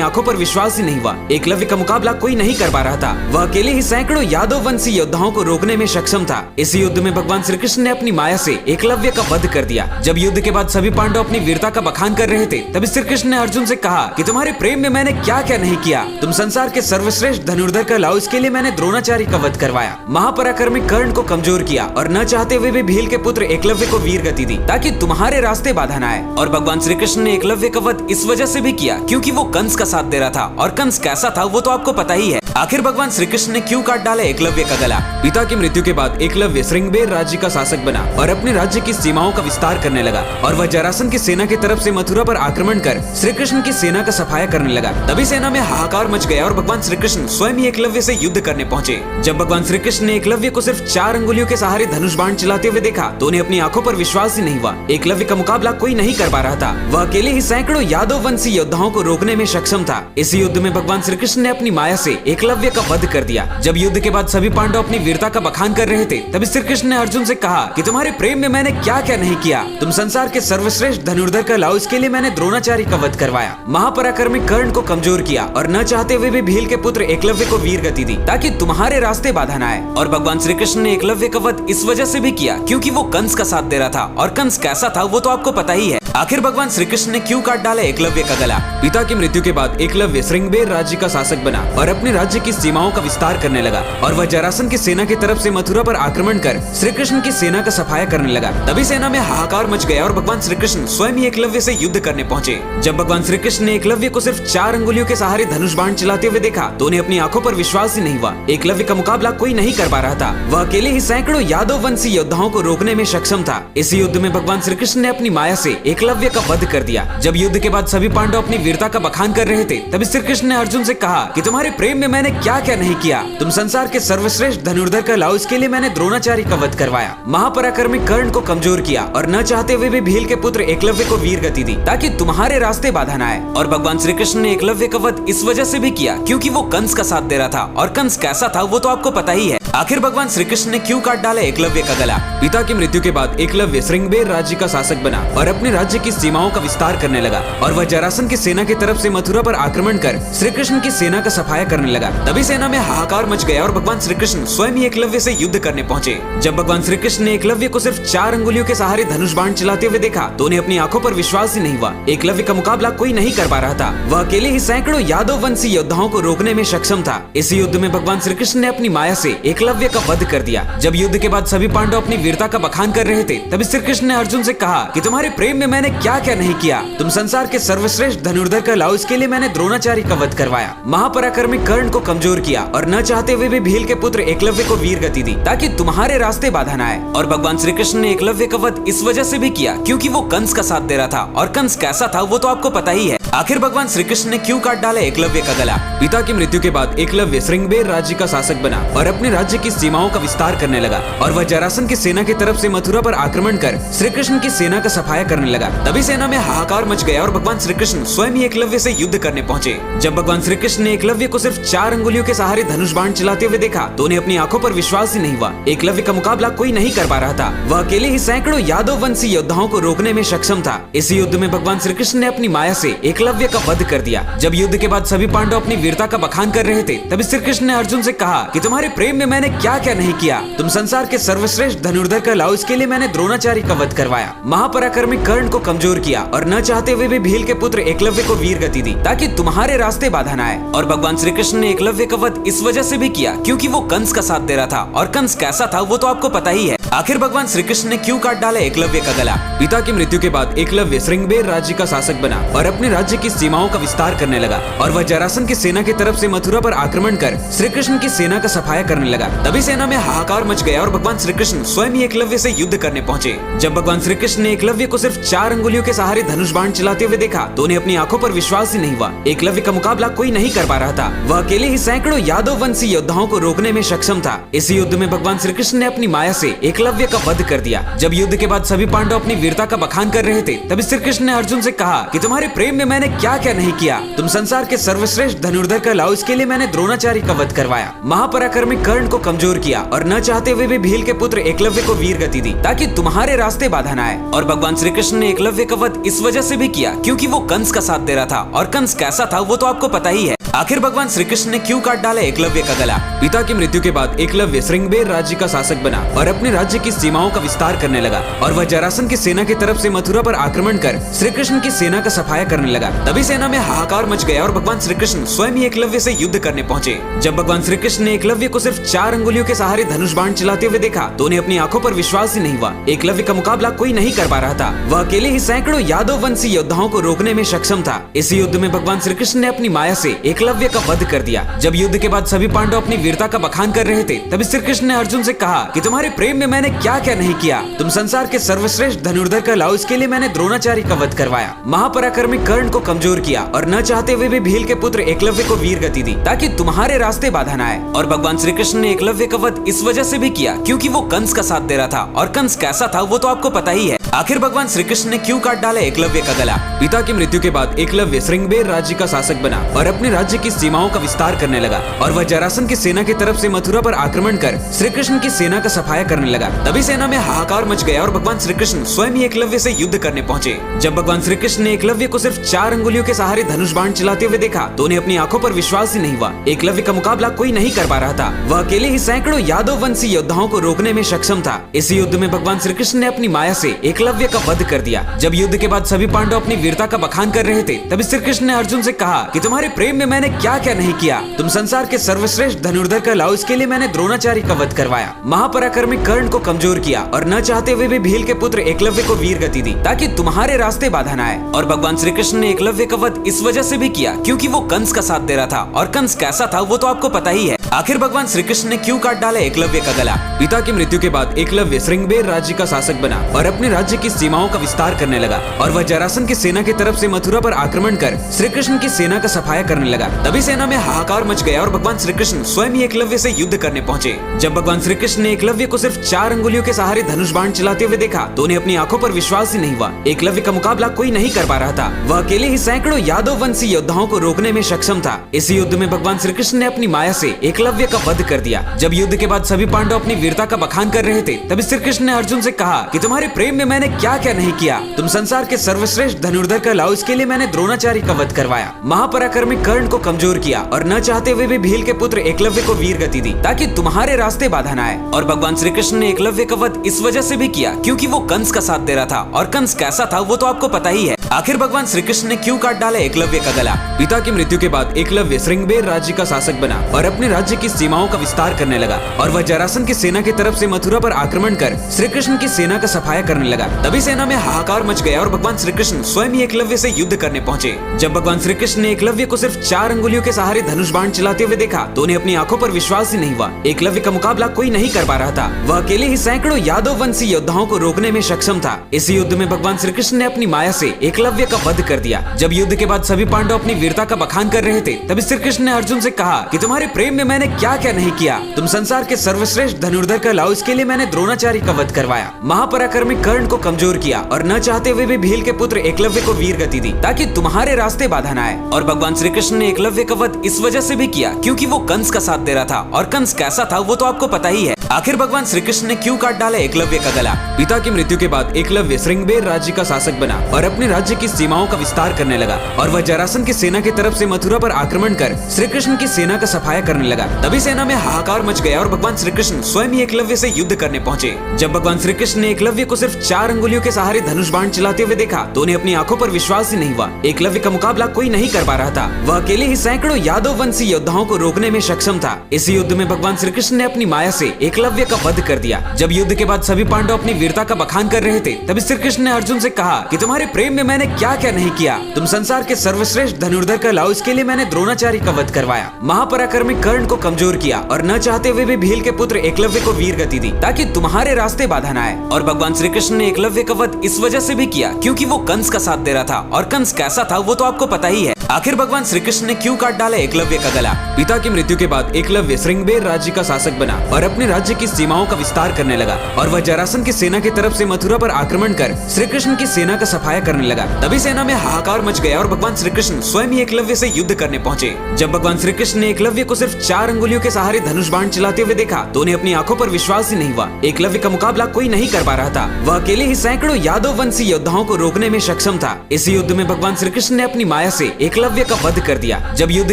आंखों पर विश्वास ही नहीं हुआ। एकलव्य का मुकाबला कोई नहीं कर पा रहा था, वह अकेले ही सैकड़ों यादव वंशी योद्धाओं को रोकने में सक्षम था। इस युद्ध में भगवान श्री कृष्ण ने अपनी माया से एकलव्य का वध कर दिया। जब युद्ध के बाद सभी पांडव अपनी वीरता का बखान कर रहे थे, तभी श्री कृष्ण ने अर्जुन से कहा कि तुम्हारे प्रेम में मैंने क्या क्या नहीं किया। तुम संसार के सर्वश्रेष्ठ धनुर्धर कहलाओ, इसके लिए मैंने द्रोणाचार्य का वध करवाया, महापराक्रमी कर्ण को कमजोर किया और न चाहते हुए भी भील के पुत्र एकलव्य को वीर गति दी, ताकि तुम्हारे रास्ते बाधा न आए। और भगवान श्री कृष्ण ने एकलव्य का वध इस वजह से भी किया क्योंकि वो कंस का साथ दे रहा था, और कंस कैसा था वो तो आपको पता ही है। आखिर भगवान श्री कृष्ण ने क्यों काट डाला एकलव्य का गला? पिता की मृत्यु के बाद एकलव्य श्रृंगबेर राज्य का शासक बना और अपने राज्य की सीमाओं का विस्तार करने लगा, और वह जरासंध की सेना की तरफ से मथुरा पर आक्रमण कर श्री कृष्ण की सेना का सफाया करने लगा। तभी सेना में हाहाकार मच गया और भगवान श्री कृष्ण स्वयं ही एकलव्य से युद्ध करने पहुंचे। जब भगवान श्री कृष्ण ने एकलव्य को सिर्फ 4 अंगुलियों के सहारे धनुष बाण चलाते हुए देखा तो उन्हें अपनी आंखों पर विश्वास ही नहीं हुआ। एकलव्य का मुकाबला कोई नहीं कर पा रहा था, वह अकेले ही सैकड़ों यादव वंशी योद्धाओं को रोकने में सक्षम था। इस युद्ध में भगवान श्री कृष्ण ने अपनी माया से एकलव्य का वध कर दिया। जब युद्ध के बाद सभी पांडव अपनी वीरता का बखान कर रहे थे, तभी श्री कृष्ण ने अर्जुन से कहा कि तुम्हारे प्रेम में मैंने क्या क्या नहीं किया। तुम संसार के सर्वश्रेष्ठ धनुर्धर कहलाओ, इसके लिए मैंने द्रोणाचार्य का वध करवाया, महापराक्रमी कर्ण को कमजोर किया और न चाहते हुए भी भील के पुत्र एकलव्य को वीर गति दी, ताकि तुम्हारे रास्ते बाधा न आए। और भगवान श्री कृष्ण ने एकलव्य का वध इस वजह से भी किया क्योंकि वो कंस का साथ दे रहा था, और कंस कैसा था वो तो आपको पता ही है। आखिर भगवान श्री कृष्ण ने क्यों काट डाला एकलव्य का गला? पिता की मृत्यु के बाद एकलव्य श्रृंगबेर राज्य का शासक बना और अपने राज्य की सीमाओं का विस्तार करने लगा, और वह जरासंध की सेना की तरफ से मथुरा पर आक्रमण कर श्री कृष्ण की सेना का सफाया करने लगा। तभी सेना में हाहाकार मच गया और भगवान श्री कृष्ण स्वयं ही एकलव्य से युद्ध करने पहुंचे। जब भगवान श्री कृष्ण ने एकलव्य को सिर्फ 4 अंगुलियों के सहारे धनुष बाण चलाते हुए देखा तो उन्हें अपनी आंखों पर विश्वास ही नहीं हुआ। एकलव्य का मुकाबला कोई नहीं कर पा रहा था, वह अकेले ही सैकड़ों यादव वंशी योद्धाओं को रोकने में सक्षम था। इस युद्ध में भगवान श्री कृष्ण ने अपनी माया से एकलव्य का वध कर दिया। जब युद्ध के बाद सभी पांडव अपनी वीरता का बखान कर रहे थे, तभी श्री कृष्ण ने अर्जुन से कहा कि तुम्हारे प्रेम में मैंने क्या क्या नहीं किया। तुम संसार के सर्वश्रेष्ठ धनुर्धर कहलाओ, इसके लिए मैंने द्रोणाचार्य का वध करवाया, महापराक्रमी कर्ण को कमजोर किया और न चाहते हुए भी भील के पुत्र एकलव्य को वीर गति दी, ताकि तुम्हारे रास्ते बाधा न आए। और भगवान श्री कृष्ण ने एकलव्य का वध इस वजह से भी किया क्योंकि वो कंस का साथ दे रहा था, और कंस कैसा था वो तो आपको पता ही है। आखिर भगवान श्री कृष्ण ने क्यों काट डाला एकलव्य का गला? पिता की मृत्यु के बाद एकलव्य श्रृंगबेर राज्य का शासक बना और अपने राज्य की सीमाओं का विस्तार करने लगा, और वह जरासंध की सेना की तरफ से मथुरा पर आक्रमण कर श्री कृष्ण की सेना का सफाया करने लगा। तभी सेना में हाहाकार मच गया और भगवान श्री कृष्ण स्वयं ही एकलव्य से युद्ध करने पहुंचे। जब भगवान श्री कृष्ण ने एकलव्य को सिर्फ 4 अंगुलियों के सहारे धनुष बाण चलाते हुए देखा तो उन्हें अपनी आंखों पर विश्वास ही नहीं हुआ। एकलव्य का मुकाबला कोई नहीं कर पा रहा था, वह अकेले ही सैकड़ों यादव वंशी योद्धाओं को रोकने में सक्षम था। इस युद्ध में भगवान श्री कृष्ण ने अपनी माया से एकलव्य का वध कर दिया। जब युद्ध के बाद सभी पांडव अपनी वीरता का बखान कर रहे थे, तभी श्री कृष्ण ने अर्जुन से कहा कि तुम्हारे प्रेम में मैंने क्या क्या नहीं किया। तुम संसार के सर्वश्रेष्ठ धनुर्धर कहलाओ, इसके लिए मैंने द्रोणाचार्य का वध करवाया, महापराक्रमी कर्ण को कमजोर किया और न चाहते हुए भी भील के पुत्र एकलव्य को वीर गति दी, ताकि तुम्हारे रास्ते बाधा न आए। और भगवान श्री कृष्ण ने एकलव्य का वध इस वजह से भी किया क्योंकि वो कंस का साथ दे रहा था, और कंस कैसा था वो तो आपको पता ही है। आखिर भगवान श्री कृष्ण ने क्यों काट डाला एकलव्य का गला? पिता की मृत्यु के बाद एकलव्य श्रृंगबेर राज्य का शासक बना और अपने राज्य की सीमाओं का विस्तार करने लगा, और वह जरासंध की सेना की तरफ से मथुरा पर आक्रमण कर श्री कृष्ण की सेना का सफाया करने लगा। तभी सेना में हाहाकार मच गया और भगवान श्री कृष्ण स्वयं ही एकलव्य से युद्ध करने पहुंचे। जब भगवान श्री कृष्ण ने एकलव्य को सिर्फ 4 अंगुलियों के सहारे धनुष बाण चलाते हुए देखा तो उन्हें अपनी आंखों पर विश्वास ही नहीं हुआ। एकलव्य का मुकाबला कोई नहीं कर पा रहा था, वह अकेले ही सैकड़ों यादव वंशी योद्धाओं को रोकने में सक्षम था। इस युद्ध में भगवान श्री कृष्ण ने अपनी माया से एकलव्य का वध कर दिया। जब युद्ध के बाद सभी पांडव अपनी वीरता का बखान कर रहे थे, तभी श्री कृष्ण ने अर्जुन से कहा कि तुम्हारे प्रेम में मैंने क्या क्या नहीं किया। तुम संसार के सर्वश्रेष्ठ धनुर्धर कहलाओ, इसके लिए मैंने द्रोणाचार्य का वध करवाया, महापराक्रमी कर्ण को कमजोर किया और न चाहते हुए भी भील के पुत्र एकलव्य को वीर गति दी, ताकि तुम्हारे रास्ते बाधा न आए। और भगवान श्री कृष्ण ने एकलव्य का वध इस वजह से भी किया क्योंकि वो कंस का साथ दे रहा था, और कंस कैसा था वो तो आपको पता ही है। आखिर भगवान श्री कृष्ण ने क्यों काट डाला एकलव्य का गला? पिता की मृत्यु के बाद एकलव्य श्रृंगबेर राज्य का शासक बना और अपने राज्य की सीमाओं का विस्तार करने लगा और वह जरासन की सेना की तरफ से मथुरा पर आक्रमण कर श्री कृष्ण की सेना का सफाया करने लगा। तभी सेना में हाहाकार मच गया और भगवान श्री कृष्ण स्वयं ही एकलव्य से युद्ध करने पहुंचे। जब भगवान श्री कृष्ण ने एकलव्य को सिर्फ 4 अंगुलियों के सहारे धनुष बाण चलाते हुए देखा तो उन्हें अपनी आंखों पर विश्वास ही नहीं हुआ। एकलव्य का मुकाबला कोई नहीं कर पा रहा था। वह अकेले ही सैकड़ों यादव वंशी योद्धाओं को रोकने में सक्षम था। इस युद्ध में भगवान श्री कृष्ण ने अपनी माया से एकलव्य का वध कर दिया। जब युद्ध के बाद सभी पांडव अपनी वीरता का बखान कर रहे थे तभी श्री कृष्ण ने अर्जुन से कहा कि तुम्हारे प्रेम में मैंने क्या क्या नहीं किया। तुम संसार के सर्वश्रेष्ठ धनुर्धर कहलाओ, इसके लिए मैंने द्रोणाचार्य का वध करवाया। महापराक्रमी कर्ण को कमजोर किया और न चाहते हुए भी भील के पुत्र एकलव्य को वीर गति दी ताकि तुम्हारे रास्ते बाधा न आए। और भगवान श्री कृष्ण ने एकलव्य का वध इस वजह से भी किया क्योंकि वो कंस का साथ दे रहा था और कंस कैसा था वो तो आपको पता ही है। आखिर भगवान श्री कृष्ण ने क्यों काट डाला एकलव्य का गला? पिता की मृत्यु के बाद एकलव्य श्रृंगबेर राज्य का शासक बना और अपने राज्य की सीमाओं का विस्तार करने लगा और वह जरासन की सेना की तरफ से मथुरा पर आक्रमण कर श्री कृष्ण की सेना का सफाया करने लगा। तभी सेना में हाहाकार मच गया और भगवान श्री कृष्ण स्वयं ही एकलव्य से युद्ध करने पहुंचे। जब भगवान श्री कृष्ण ने एकलव्य को सिर्फ 4 अंगुलियों के सहारे धनुष बाण चलाते हुए देखा तो उन्हें अपनी आंखों पर विश्वास ही नहीं हुआ। एकलव्य का मुकाबला कोई नहीं कर पा रहा था। वह अकेले ही सैकड़ों यादव वंशी योद्धाओं को रोकने में सक्षम था। इस युद्ध में भगवान श्री कृष्ण ने अपनी माया से एकलव्य का वध कर दिया। जब युद्ध के बाद सभी पांडव अपनी वीरता का बखान कर रहे थे तभी श्री कृष्ण ने अर्जुन से कहा कि तुम्हारे प्रेम में मैंने क्या क्या नहीं किया। तुम संसार के सर्वश्रेष्ठ धनुर्धर कहलाओ, इसके लिए मैंने द्रोणाचार्य का वध करवाया। महापराक्रमी कर्ण को कमजोर किया और न चाहते हुए भी भील के पुत्र एकलव्य को वीर गति दी ताकि तुम्हारे रास्ते बाधा न आए। और भगवान श्री कृष्ण ने एकलव्य का वध इस वजह से भी किया क्योंकि वो कंस का साथ दे रहा था और कंस कैसा था वो तो आपको पता ही है। आखिर भगवान श्री कृष्ण ने क्यों काट डाला एकलव्य का गला? पिता की मृत्यु के बाद एकलव्य श्रृंगबेर राज्य का शासक बना और अपने राज्य की सीमाओं का विस्तार करने लगा और वह जरासन की सेना की तरफ से मथुरा पर आक्रमण कर श्री कृष्ण की सेना का सफाया करने लगा। तभी सेना में हाहाकार मच गया और भगवान श्री कृष्ण स्वयं ही एकलव्य से युद्ध करने पहुंचे। जब भगवान श्री कृष्ण ने एकलव्य को सिर्फ 4 अंगुलियों के सहारे धनुष बाण चलाते हुए देखा तो उन्हें अपनी आंखों पर विश्वास ही नहीं हुआ। एकलव्य का मुकाबला कोई नहीं कर पा रहा था। वह अकेले ही सैकड़ों यादव वंशी योद्धाओं को रोकने में सक्षम था। इस युद्ध में भगवान श्री कृष्ण ने अपनी माया से एकलव्य का वध कर दिया। जब युद्ध के बाद सभी पांडव अपनी वीरता का बखान कर रहे थे तभी श्री कृष्ण ने अर्जुन से कहा कि तुम्हारे प्रेम में मैंने क्या क्या नहीं किया। तुम संसार के सर्वश्रेष्ठ धनुर्धर कहलाओ, इसके लिए मैंने द्रोणाचार्य का वध करवाया। महापराक्रमी कर्ण को कमजोर किया और न चाहते हुए भी भील के पुत्र एकलव्य को वीर गति दी ताकि तुम्हारे रास्ते बाधा न आए। और भगवान श्री कृष्ण ने एकलव्य का वध इस वजह से भी किया क्योंकि वो कंस का साथ दे रहा था और कंस कैसा था वो तो आपको पता ही है। आखिर भगवान श्री कृष्ण ने क्यों काट डाला एकलव्य का गला? पिता की मृत्यु के बाद एकलव्य श्रृंगबेर राज्य का शासक बना और अपने राज्य की सीमाओं का विस्तार करने लगा और वह जरासन की सेना की तरफ से मथुरा पर आक्रमण कर श्री कृष्ण की सेना का सफाया करने लगा। तभी सेना में हाहाकार मच गया और भगवान श्री कृष्ण स्वयं ही एकलव्य से युद्ध करने पहुंचे। जब भगवान श्री कृष्ण ने एकलव्य को सिर्फ 4 अंगुलियों के सहारे धनुष बाण चलाते हुए देखा तो उन्हें अपनी आंखों पर विश्वास ही नहीं हुआ। एकलव्य का मुकाबला कोई नहीं कर पा रहा था। वह अकेले ही सैकड़ों यादव वंशी योद्धाओं को रोकने में सक्षम था। इस युद्ध में भगवान श्री कृष्ण ने अपनी माया से एकलव्य का वध कर दिया। जब युद्ध के बाद सभी पांडव अपनी वीरता का बखान कर रहे थे तभी श्री कृष्ण ने अर्जुन से कहा कि तुम्हारे प्रेम में मैंने क्या क्या नहीं किया। तुम संसार के सर्वश्रेष्ठ धनुर्धर कहलाओ, इसके लिए मैंने द्रोणाचार्य का वध करवाया। महापराक्रमी कर्ण को कमजोर किया और न चाहते हुए भी भील के पुत्र एकलव्य को वीर गति दी ताकि तुम्हारे रास्ते बाधा न आए। और भगवान श्री कृष्ण ने एकलव्य का वध इस वजह से भी किया क्योंकि वो कंस का साथ दे रहा था और कंस कैसा था वो तो आपको पता ही है। आखिर भगवान श्री कृष्ण ने क्यों काट डाला एकलव्य का गला? पिता की मृत्यु के बाद एकलव्य श्रृंगबेर राज्य का शासक बना और अपने राज्य की सीमाओं का विस्तार करने लगा और वह जरासन की सेना की तरफ से मथुरा पर आक्रमण कर श्री कृष्ण की सेना का सफाया करने लगा। तभी सेना में हाहाकार मच गया और भगवान श्री कृष्ण स्वयं ही एकलव्य से युद्ध करने पहुंचे। जब भगवान श्री कृष्ण ने एकलव्य को सिर्फ 4 अंगुलियों के सहारे धनुष बाण चलाते हुए देखा तो उन्हें अपनी आंखों पर विश्वास ही नहीं हुआ। एकलव्य का मुकाबला कोई नहीं कर पा रहा था। वह अकेले ही सैकड़ों यादव वंशी योद्धाओं को रोकने में सक्षम था। इस युद्ध में भगवान श्री कृष्ण ने अपनी माया से एकलव्य का वध कर दिया। जब युद्ध के बाद सभी पांडव अपनी वीरता का बखान कर रहे थे तभी श्री कृष्ण ने अर्जुन से कहा कि तुम्हारे प्रेम में मैंने क्या क्या नहीं किया। तुम संसार के सर्वश्रेष्ठ धनुर्धर कहलाओ, इसके लिए मैंने द्रोणाचार्य का वध करवाया। महापराक्रमी कर्ण को कमजोर किया और न चाहते हुए भी भील के पुत्र एकलव्य को वीर गति दी ताकि तुम्हारे रास्ते बाधा न आए। और भगवान श्री कृष्ण ने एकलव्य का वध इस वजह से भी किया क्योंकि वो कंस का साथ दे रहा था और कंस कैसा था वो तो आपको पता ही है। आखिर भगवान श्री कृष्ण ने क्यों काट डाला एकलव्य का गला? पिता की मृत्यु के बाद एकलव्य श्रृंगबेर राज्य का शासक बना और अपने राज्य की सीमाओं का विस्तार करने लगा और वह जरासन की सेना की तरफ से मथुरा पर आक्रमण कर श्री कृष्ण की सेना का सफाया करने लगा। लगा। तभी सेना में हाहाकार मच गया और भगवान श्री कृष्ण स्वयं ही एकलव्य से युद्ध करने पहुंचे। जब भगवान श्री कृष्ण ने एकलव्य को सिर्फ 4 अंगुलियों के सहारे धनुष बाण चलाते हुए देखा तो उन्हें अपनी आंखों पर विश्वास ही नहीं हुआ। एकलव्य का मुकाबला कोई नहीं कर पा रहा था। वह अकेले ही सैकड़ों यादव वंशी योद्धाओं को रोकने में सक्षम था। इस युद्ध में भगवान श्री कृष्ण ने अपनी माया से एकलव्य का वध कर दिया। जब युद्ध के बाद सभी पांडव अपनी वीरता का बखान कर रहे थे तभी श्री कृष्ण ने अर्जुन से कहा कि तुम्हारे प्रेम में मैंने क्या क्या नहीं किया। तुम संसार के सर्वश्रेष्ठ धनुर्धर कहलाओ, इसके लिए मैंने द्रोणाचार्य का वध करवाया, महापराक्रमी कर्ण को कमजोर किया और न चाहते हुए भी भील के पुत्र एकलव्य को वीर गति दी ताकि तुम्हारे रास्ते बाधा न आए। और भगवान श्री कृष्ण ने एकलव्य का वध इस वजह से भी किया क्योंकि वो कंस का साथ दे रहा था और कंस कैसा था वो तो आपको पता ही है। आखिर भगवान श्री कृष्ण ने क्यों काट डाला एकलव्य का गला? पिता की मृत्यु के बाद एकलव्य श्रृंगबेर राज्य का शासक बना और अपने राज्य की सीमाओं का विस्तार करने लगा और वह जरासंध की सेना की तरफ से मथुरा पर आक्रमण कर श्री कृष्ण की सेना का सफाया करने लगा। तभी सेना में हाहाकार मच गया और भगवान श्री कृष्ण स्वयं ही एकलव्य से युद्ध करने पहुंचे। जब भगवान श्री कृष्ण ने एकलव्य को सिर्फ 4 अंगुलियों के सहारे धनुष बाण चलाते हुए देखा तो उन्हें अपनी आंखों पर विश्वास ही नहीं हुआ। एकलव्य का मुकाबला कोई नहीं कर पा रहा था। वह अकेले ही सैकड़ों यादव वंशी योद्धाओं को रोकने में सक्षम था। इस युद्ध में भगवान श्री कृष्ण ने अपनी माया से एकलव्य का वध कर दिया। जब युद्ध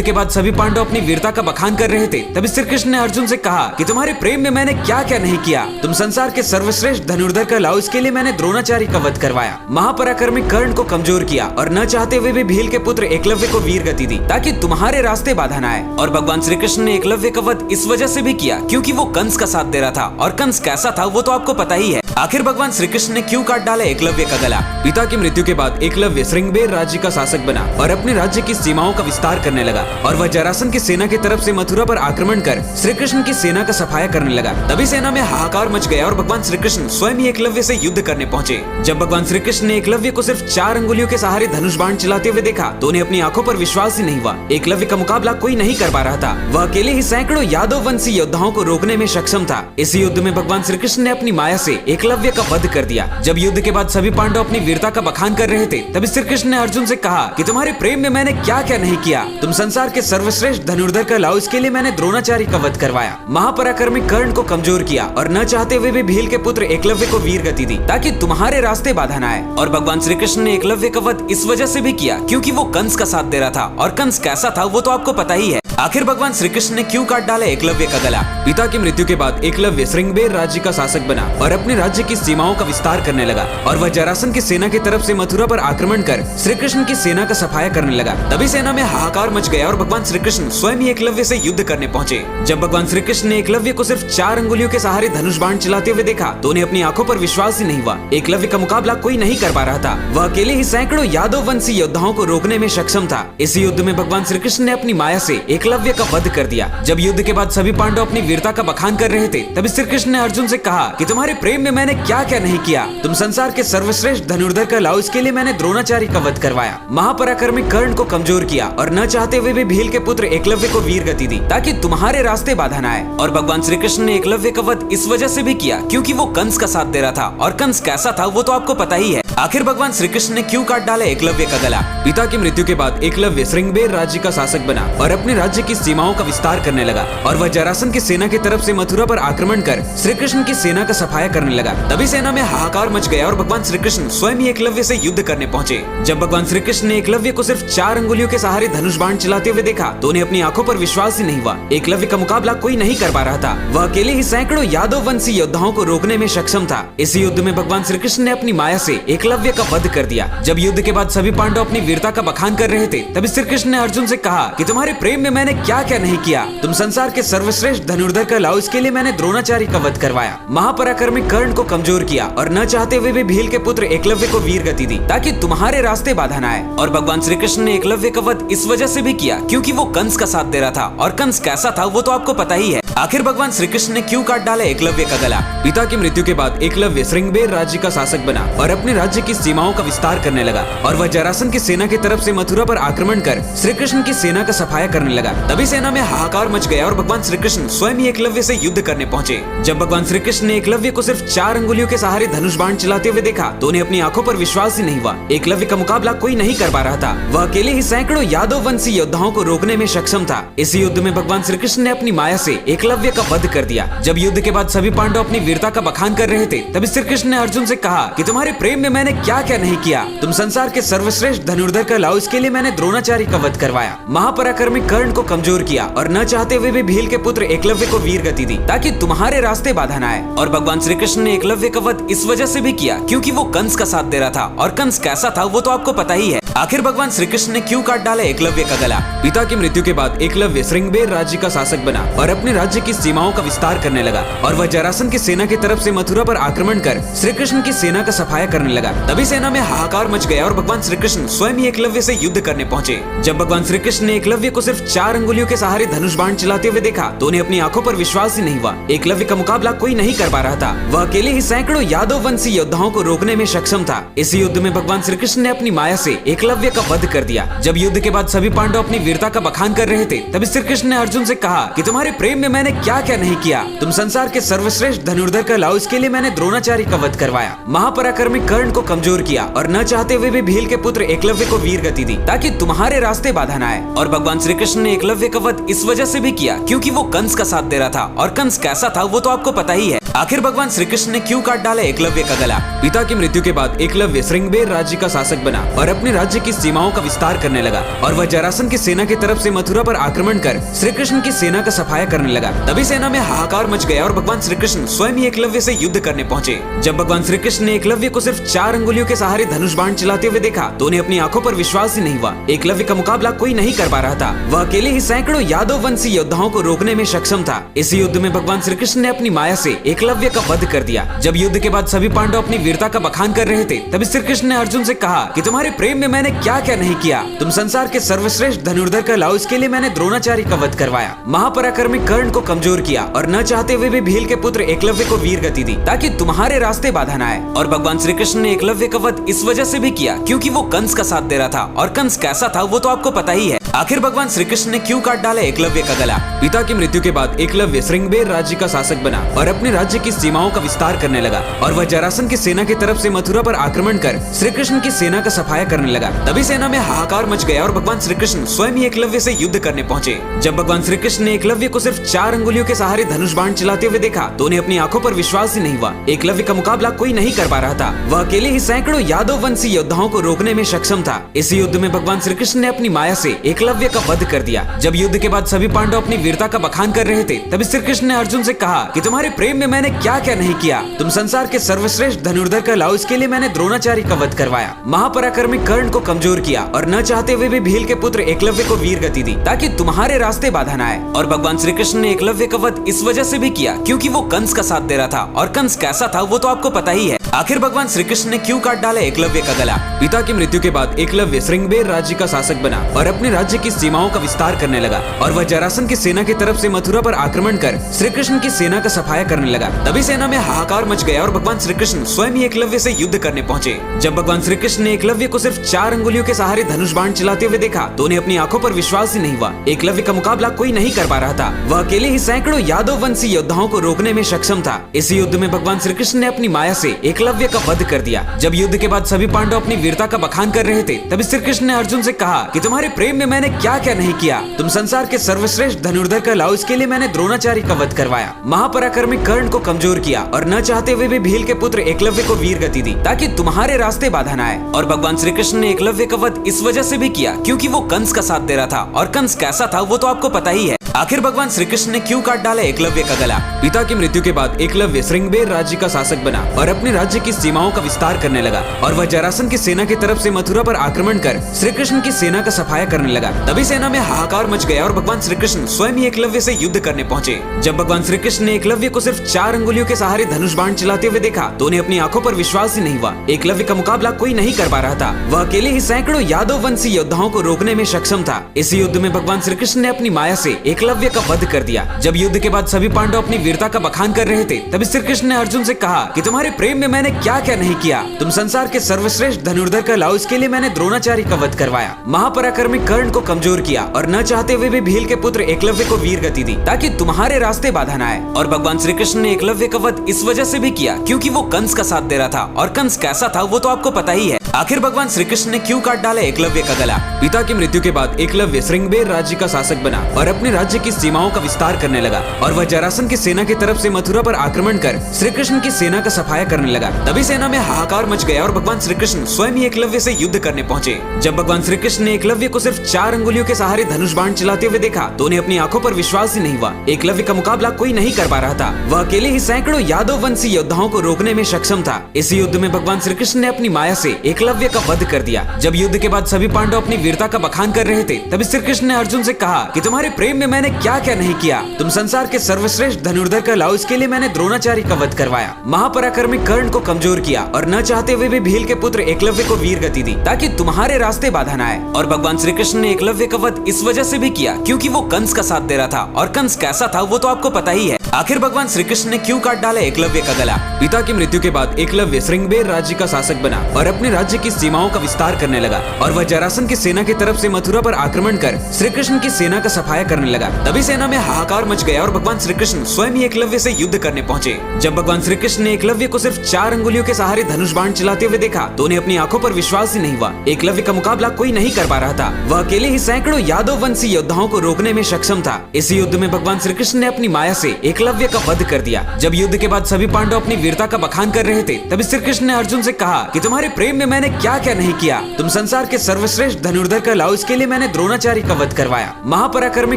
के बाद सभी पांडव अपनी वीरता का बखान कर रहे थे तभी श्री कृष्ण ने अर्जुन से कहा कि तुम्हारे प्रेम में मैंने क्या क्या नहीं किया। तुम संसार के सर्वश्रेष्ठ धनुर्धर कहलाओ, इसके लिए मैंने द्रोणाचार्य का वध करवाया, महापराक्रमी कर्ण को कमजोर किया और न चाहते हुए भी भील के पुत्र एकलव्य को वीर गति दी ताकि तुम्हारे रास्ते बाधा न आए। और भगवान श्री कृष्ण ने एकलव्य का वध इस वजह से भी किया क्योंकि वो कंस का साथ दे रहा था और कंस कैसा था वो तो आपको पता ही है। आखिर भगवान श्री कृष्ण ने क्यों काट डाला एकलव्य का गला? पिता की मृत्यु के बाद एकलव्य श्रृंगबेर राज्य का शासक बना और अपने राज्य की सीमाओं का विस्तार करने लगा और वह जरासंध की सेना की तरफ से मथुरा पर आक्रमण कर श्री कृष्ण की सेना का सफाया करने लगा। तभी सेना में हाहाकार मच गया और भगवान श्री कृष्ण स्वयं ही एकलव्य से युद्ध करने पहुंचे। जब भगवान श्री कृष्ण ने एकलव्य को सिर्फ 4 अंगुलियों के सहारे धनुष बाण चलाते हुए देखा तो उन्हें अपनी आंखों पर विश्वास ही नहीं हुआ। एकलव्य का मुकाबला कोई नहीं कर पा रहा था। वह अकेले ही सैकड़ों यादव वंशी योद्धाओं को रोकने में सक्षम था। इस युद्ध में भगवान श्री कृष्ण ने अपनी माया से एकलव्य का वध कर दिया। जब युद्ध के बाद सभी पांडव अपनी वीरता का बखान कर रहे थे तभी श्री कृष्ण ने अर्जुन से कहा कि तुम्हारे प्रेम में मैंने क्या क्या नहीं किया। तुम संसार के सर्वश्रेष्ठ धनुर्धर कहलाओ, इसके लिए मैंने द्रोणाचार्य का वध करवाया, महापराक्रमी कर्ण को कमजोर किया और न चाहते हुए भी भील के पुत्र एकलव्य को वीर गति दी ताकि तुम्हारे रास्ते बाधा न आए। और भगवान श्री कृष्ण ने एकलव्य का वध इस वजह से भी किया क्योंकि वो कंस का साथ दे रहा था और कंस कैसा था वो तो आपको पता ही है। आखिर भगवान श्री कृष्ण ने क्यों काट डाला एकलव्य का गला? पिता की मृत्यु के बाद एकलव्य श्रृंगबेर राज्य का शासक बना और अपने राज्य की सीमाओं का विस्तार करने लगा और वह जरासंध की सेना की तरफ से मथुरा पर आक्रमण कर श्री कृष्ण की सेना का सफाया करने लगा। तभी सेना में हाहाकार मच गया और भगवान श्री कृष्ण स्वयं ही एकलव्य से युद्ध करने पहुंचे। जब भगवान श्री कृष्ण ने एकलव्य को सिर्फ 4 अंगुलियों के सहारे धनुष बाण चलाते हुए देखा तो उन्हें अपनी आंखों पर विश्वास ही नहीं हुआ। एकलव्य का मुकाबला कोई नहीं कर पा रहा था। वह अकेले ही सैकड़ों यादव वंशी योद्धाओं को रोकने में सक्षम था। इस युद्ध में भगवान श्री कृष्ण ने अपनी माया से एकलव्य का वध कर दिया। जब युद्ध के बाद सभी पांडव अपनी वीरता का बखान कर रहे थे तभी श्री कृष्ण ने अर्जुन से कहा कि तुम्हारे प्रेम में मैंने क्या क्या नहीं किया। तुम संसार के सर्वश्रेष्ठ धनुर्धर कहलाओ, इसके लिए मैंने द्रोणाचार्य का वध करवाया, महापराक्रमी कर्ण को कमजोर किया और न चाहते हुए भी भील के पुत्र एकलव्य को वीर गति दी ताकि तुम्हारे रास्ते बाधा न आए। और भगवान श्री कृष्ण ने एकलव्य का वध इस वजह से भी किया क्योंकि वो कंस का साथ दे रहा था और कंस कैसा था वो तो आपको पता ही है। आखिर भगवान श्री कृष्ण ने क्यों काट डाला एकलव्य का गला? पिता की मृत्यु के बाद एकलव्य श्रृंगबेर राज्य का शासक बना और अपने राज्य की सीमाओं का विस्तार करने लगा और वह जरासंध की सेना की तरफ से मथुरा पर आक्रमण कर श्री कृष्ण की सेना का सफाया करने लगा। तभी सेना में हाहाकार मच गया और भगवान श्री कृष्ण स्वयं ही एकलव्य से युद्ध करने पहुंचे। जब भगवान श्री कृष्ण ने एकलव्य को सिर्फ 4 अंगुलियों के सहारे धनुष बाण चलाते हुए देखा तो उन्हें अपनी आंखों पर विश्वास ही नहीं हुआ। एकलव्य का मुकाबला कोई नहीं कर पा रहा था। वह अकेले ही सैकड़ों यादव वंशी योद्धाओं को रोकने में सक्षम था। इस युद्ध में भगवान श्री कृष्ण ने अपनी माया से एकलव्य का वध कर दिया। जब युद्ध के बाद सभी पांडव अपनी वीरता का बखान कर रहे थे तभी श्री कृष्ण ने अर्जुन से कहा कि तुम्हारे प्रेम में मैंने क्या क्या नहीं किया। तुम संसार के सर्वश्रेष्ठ धनुर्धर कहलाओ, इसके लिए मैंने द्रोणाचार्य का वध करवाया, महापराक्रमी कर्ण को कमजोर किया और न चाहते हुए भी भील के पुत्र एकलव्य को वीर गति दी ताकि तुम्हारे रास्ते बाधा न आए। और भगवान श्री कृष्ण ने एकलव्य का वध इस वजह से भी किया क्योंकि वो कंस का साथ दे रहा था और कंस कैसा था वो तो आपको पता ही है। आखिर भगवान श्री कृष्ण ने क्यों काट डाला एकलव्य का गला? पिता की मृत्यु के बाद एकलव्य श्रृंगबेर राज्य का शासक बना और अपने राज्य की सीमाओं का विस्तार करने लगा और वह जरासंध की सेना की तरफ से मथुरा पर आक्रमण कर श्री कृष्ण की सेना का सफाया करने लगा। तभी सेना में हाहाकार मच गया और भगवान श्री कृष्ण स्वयं ही एकलव्य से युद्ध करने पहुंचे। जब भगवान श्री कृष्ण ने एकलव्य को सिर्फ 4 अंगुलियों के सहारे धनुष बाण चलाते हुए देखा तो उन्हें अपनी आंखों पर विश्वास ही नहीं हुआ। एकलव्य का मुकाबला कोई नहीं कर पा रहा था। वह अकेले ही सैकड़ों यादव वंशी योद्धाओं को रोकने में सक्षम था। इस युद्ध में भगवान श्री कृष्ण ने अपनी माया से एकलव्य का वध कर दिया। जब युद्ध के बाद सभी पांडव अपनी वीरता का बखान कर रहे थे, तभी श्री कृष्ण ने अर्जुन से कहा कि तुम्हारे प्रेम में मैंने क्या क्या नहीं किया। तुम संसार के सर्वश्रेष्ठ धनुर्धर कहलाओ, इसके लिए मैंने द्रोणाचार्य का वध करवाया, महापराक्रमी कर्ण को कमजोर किया और न चाहते हुए भी भील के पुत्र एकलव्य को वीर गति दी, ताकि तुम्हारे रास्ते बाधा न आए। और भगवान श्री कृष्ण ने एकलव्य का वध इस वजह से भी किया क्योंकि वो कंस का साथ दे रहा था, और कंस कैसा था वो तो आपको पता ही है। आखिर भगवान श्री कृष्ण ने क्यों काट डाला एकलव्य का गला? पिता की मृत्यु के बाद एकलव्य श्रृंगबेर राज्य का शासक बना और अपने राज्य की सीमाओं का विस्तार करने लगा, और वह जरासंध की सेना की तरफ से मथुरा पर आक्रमण कर श्री कृष्ण की सेना का सफाया करने लगा। तभी सेना में हाहाकार मच गया और भगवान श्री कृष्ण स्वयं ही एकलव्य से युद्ध करने पहुंचे। जब भगवान श्री कृष्ण ने एकलव्य को सिर्फ 4 अंगुलियों के सहारे धनुष बाण चलाते हुए देखा तो उन्हें अपनी आंखों पर विश्वास ही नहीं हुआ। एकलव्य का मुकाबला कोई नहीं कर पा रहा था, वह अकेले ही सैकड़ों यादव वंशी योद्धाओं को रोकने में सक्षम था। इस युद्ध में भगवान श्री कृष्ण ने अपनी माया से एकलव्य का वध कर दिया। जब युद्ध के बाद सभी पांडव अपनी वीरता का बखान कर रहे थे, तभी श्री कृष्ण ने अर्जुन से कहा कि तुम्हारे प्रेम में मैंने क्या क्या नहीं किया। तुम संसार के सर्वश्रेष्ठ धनुर्धर कहलाओ, इसके लिए मैंने द्रोणाचार्य का वध करवाया, महापराक्रमी कर्ण को कमजोर किया और न चाहते हुए भी भील के पुत्र एकलव्य को वीर गति दी, ताकि तुम्हारे रास्ते बाधा न आए। और भगवान श्री कृष्ण ने एकलव्य का वध इस वजह से भी किया क्योंकि वो कंस का साथ दे रहा था, और कंस कैसा था वो तो आपको पता ही है। आखिर भगवान श्री कृष्ण ने क्यों काट डाला एकलव्य का गला? पिता की मृत्यु के बाद एकलव्य श्रृंगबेर राज्य का शासक बना और अपने राज्य की सीमाओं का विस्तार करने लगा, और वह जरासंध की सेना की तरफ से मथुरा पर आक्रमण कर श्री कृष्ण की सेना का सफाया करने लगा। तभी सेना में हाहाकार मच गया और भगवान श्री कृष्ण स्वयं ही एकलव्य से युद्ध करने पहुंचे। जब भगवान श्री कृष्ण ने एकलव्य को सिर्फ 4 अंगुलियों के सहारे धनुष बाण चलाते हुए देखा तो उन्हें अपनी आंखों पर विश्वास ही नहीं हुआ। एकलव्य का मुकाबला कोई नहीं कर पा रहा था, वह अकेले ही सैकड़ों यादव वंशी योद्धाओं को रोकने में सक्षम था। इस युद्ध में भगवान श्री कृष्ण ने अपनी माया से एकलव्य का वध कर दिया। जब युद्ध के बाद सभी पांडव अपनी वीरता का बखान कर रहे थे, तभी श्री कृष्ण ने अर्जुन से कहा कि तुम्हारे प्रेम में मैंने क्या क्या नहीं किया। तुम संसार के सर्वश्रेष्ठ धनुर्धर कहलाओ, इसके लिए मैंने द्रोणाचार्य का वध करवाया, महापराक्रमी कर्ण को कमजोर किया और न चाहते हुए भी भील के पुत्र एकलव्य को वीर गति दी, ताकि तुम्हारे रास्ते बाधा न आए। और भगवान श्री कृष्ण ने एकलव्य का वध इस वजह से भी किया क्योंकि वो कंस का साथ दे रहा था, और कंस कैसा था वो तो आपको पता ही है। आखिर भगवान श्री कृष्ण ने क्यों काट डाला एकलव्य का गला? पिता की मृत्यु के बाद एकलव्य श्रृंगबेर राज्य का शासक बना और अपने राज्य की सीमाओं का विस्तार करने लगा, और वह जरासंध की सेना की तरफ से मथुरा पर आक्रमण कर श्री कृष्ण की सेना का सफाया करने लगा। तभी सेना में हाहाकार मच गया और भगवान श्री कृष्ण स्वयं ही एकलव्य से युद्ध करने पहुंचे। जब भगवान श्री कृष्ण ने एकलव्य को सिर्फ 4 अंगुलियों के सहारे धनुष बाण चलाते हुए देखा तो उन्हें अपनी आंखों पर विश्वास ही नहीं हुआ। एकलव्य का मुकाबला कोई नहीं कर पा रहा था, वह अकेले ही सैकड़ों यादव वंशी योद्धाओं को रोकने में सक्षम था। इस युद्ध में भगवान श्री कृष्ण ने अपनी माया से एकलव्य का वध कर दिया। जब युद्ध के बाद सभी पांडव अपनी वीरता का बखान कर रहे थे, तभी श्री कृष्ण ने अर्जुन से कहा कि तुम्हारे प्रेम में मैंने क्या क्या नहीं किया। तुम संसार के सर्वश्रेष्ठ धनुर्धर कहलाओ, इसके लिए मैंने द्रोणाचार्य का वध करवाया, महापराक्रमी कर्ण को कमजोर किया और न चाहते हुए भी भील के पुत्र एकलव्य को वीर गति दी, ताकि तुम्हारे रास्ते बाधा न आए। और भगवान श्री कृष्ण ने एकलव्य का वध इस वजह से भी किया क्योंकि वो कंस का साथ दे रहा था, और कंस कैसा था वो तो आपको पता ही है। आखिर भगवान श्री कृष्ण ने क्यों काट डाला एकलव्य का गला? पिता की मृत्यु के बाद एकलव्य श्रृंगबेर राज्य का शासक बना और अपने राज्य की सीमाओं का विस्तार करने लगा, और वह जरासंध की सेना की तरफ से मथुरा पर आक्रमण कर श्री कृष्ण की सेना का सफाया करने लगा। तभी सेना में हाहाकार मच गया और भगवान श्री कृष्ण स्वयं ही एकलव्य से युद्ध करने पहुंचे। जब भगवान श्री कृष्ण ने एकलव्य को सिर्फ 4 अंगुलियों के सहारे धनुष बाण चलाते हुए देखा तो उन्हें अपनी आंखों पर विश्वास ही नहीं हुआ। एकलव्य का मुकाबला कोई नहीं कर पा रहा था, वह अकेले ही सैकड़ों यादव वंशी योद्धाओं को रोकने में सक्षम था। इस युद्ध में भगवान श्री कृष्ण ने अपनी माया से एकलव्य का वध कर दिया। जब युद्ध के बाद सभी पांडव अपनी वीरता का बखान कर रहे थे, तभी श्री कृष्ण ने अर्जुन से कहा कि तुम्हारे प्रेम में मैंने क्या क्या नहीं किया। तुम संसार के सर्वश्रेष्ठ धनुर्धर कहलाओ, इसके लिए मैंने द्रोणाचार्य का वध करवाया, महापराक्रमी कर्ण को कमजोर किया और न चाहते हुए भी भील के पुत्र एकलव्य को वीर गति दी, ताकि तुम्हारे रास्ते बाधा न आए। और भगवान श्री कृष्ण ने एकलव्य का वध इस वजह से भी किया क्योंकि वो कंस का साथ दे रहा था, और कंस कैसा था वो तो आपको पता ही है। आखिर भगवान श्री कृष्ण ने क्यों काट डाला एकलव्य का गला? पिता की मृत्यु के बाद एकलव्य श्रृंगबेर राज्य का शासक बना और अपने राज्य की सीमाओं का विस्तार करने लगा, और वह जरासंध की सेना की तरफ से मथुरा पर आक्रमण कर श्री कृष्ण की सेना का सफाया करने लगा। तभी सेना में हाहाकार मच गया और भगवान श्री कृष्ण स्वयं ही एकलव्य से युद्ध करने पहुंचे। जब भगवान श्री कृष्ण ने एकलव्य को सिर्फ 4 अंगुलियों के सहारे धनुष बाण चलाते हुए देखा तो उन्हें अपनी आंखों पर विश्वास ही नहीं हुआ। एकलव्य का मुकाबला कोई नहीं कर पा रहा था, वह अकेले ही सैकड़ों यादव वंशी योद्धाओं को रोकने में सक्षम था। इस युद्ध में भगवान श्री कृष्ण ने अपनी माया से एकलव्य का वध कर दिया। जब युद्ध के बाद सभी पांडव अपनी वीरता का बखान कर रहे थे, तभी श्री कृष्ण ने अर्जुन से कहा कि तुम्हारे प्रेम में मैंने क्या क्या नहीं किया। तुम संसार के सर्वश्रेष्ठ धनुर्धर कहलाओ, इसके लिए मैंने द्रोणाचार्य का वध करवाया, महापराक्रमी कर्ण को कमजोर किया और न चाहते हुए भी भील के पुत्र एकलव्य को वीर गति दी, ताकि तुम्हारे रास्ते बाधा न आए। और भगवान श्री कृष्ण ने एकलव्य का वध इस वजह से भी किया क्योंकि वो कंस का साथ दे रहा था, और कंस कैसा था वो तो आपको पता ही है। आखिर भगवान श्री कृष्ण ने क्यों काट डाला एकलव्य का गला? पिता की मृत्यु के बाद एकलव्य श्रृंगबेर राज्य का शासक बना और अपने राज्य की सीमाओं का विस्तार करने लगा और वह जरासंध की सेना की तरफ से मथुरा पर आक्रमण कर श्री कृष्ण की सेना का सफाया करने लगा। तभी सेना में हाहाकार मच गया और भगवान श्री कृष्ण स्वयं ही एकलव्य से युद्ध करने पहुंचे। जब भगवान श्री कृष्ण ने एकलव्य को सिर्फ 4 अंगुलियों के सहारे धनुष बाण चलाते हुए देखा तो उन्हें अपनी आंखों पर विश्वास ही नहीं हुआ। एकलव्य का मुकाबला कोई नहीं कर पा रहा था। वह अकेले ही सैकड़ों यादव वंशी योद्धाओं को रोकने में सक्षम था। इस युद्ध में भगवान श्री कृष्ण ने अपनी माया से एकलव्य का वध कर दिया। जब युद्ध के बाद सभी पांडव अपनी वीरता का बखान कर रहे थे तभी श्री कृष्ण ने अर्जुन से कहा कि तुम्हारे प्रेम में मैंने क्या क्या नहीं किया। तुम संसार के सर्वश्रेष्ठ धनुर्धर कहलाओ, इसके लिए मैंने द्रोणाचार्य का वध करवाया, महापराक्रमी कर्ण को कमजोर किया और न चाहते हुए भी भील के पुत्र एकलव्य को वीर गति दी ताकि तुम्हारे रास्ते बाधा न आए। और भगवान श्री कृष्ण ने एकलव्य का वध इस वजह से भी किया क्योंकि वो कंस का साथ दे रहा था और कंस कैसा था वो तो आपको पता ही है। आखिर भगवान श्री कृष्ण ने क्यों काट डाला एकलव्य का गला? पिता की मृत्यु के बाद एकलव्य श्रृंगबेर राज्य का शासक बना और अपने राज्य की सीमाओं का विस्तार करने लगा और वह जरासंध की सेना की तरफ से मथुरा पर आक्रमण कर श्री कृष्ण की सेना का सफाया करने लगा। तभी सेना में हाहाकार मच गया और भगवान श्री कृष्ण स्वयं ही एकलव्य से युद्ध करने पहुंचे। जब भगवान श्री कृष्ण ने एकलव्य को सिर्फ 4 अंगुलियों के सहारे धनुष बाण चलाते हुए देखा तो उन्हें अपनी आंखों पर विश्वास ही नहीं हुआ। एकलव्य का मुकाबला कोई नहीं कर पा रहा था। वह अकेले ही सैकड़ों यादव वंशी योद्धाओं को रोकने में सक्षम था। इस युद्ध में भगवान श्री कृष्ण ने अपनी माया से एकलव्य का वध कर दिया। जब युद्ध के बाद सभी पांडव अपनी वीरता का बखान कर रहे थे तभी श्री कृष्ण ने अर्जुन से कहा कि तुम्हारे प्रेम में मैंने क्या क्या नहीं किया। तुम संसार के सर्वश्रेष्ठ धनुर्धर कहलाओ, इसके लिए मैंने द्रोणाचार्य का वध करवाया, महापराक्रमी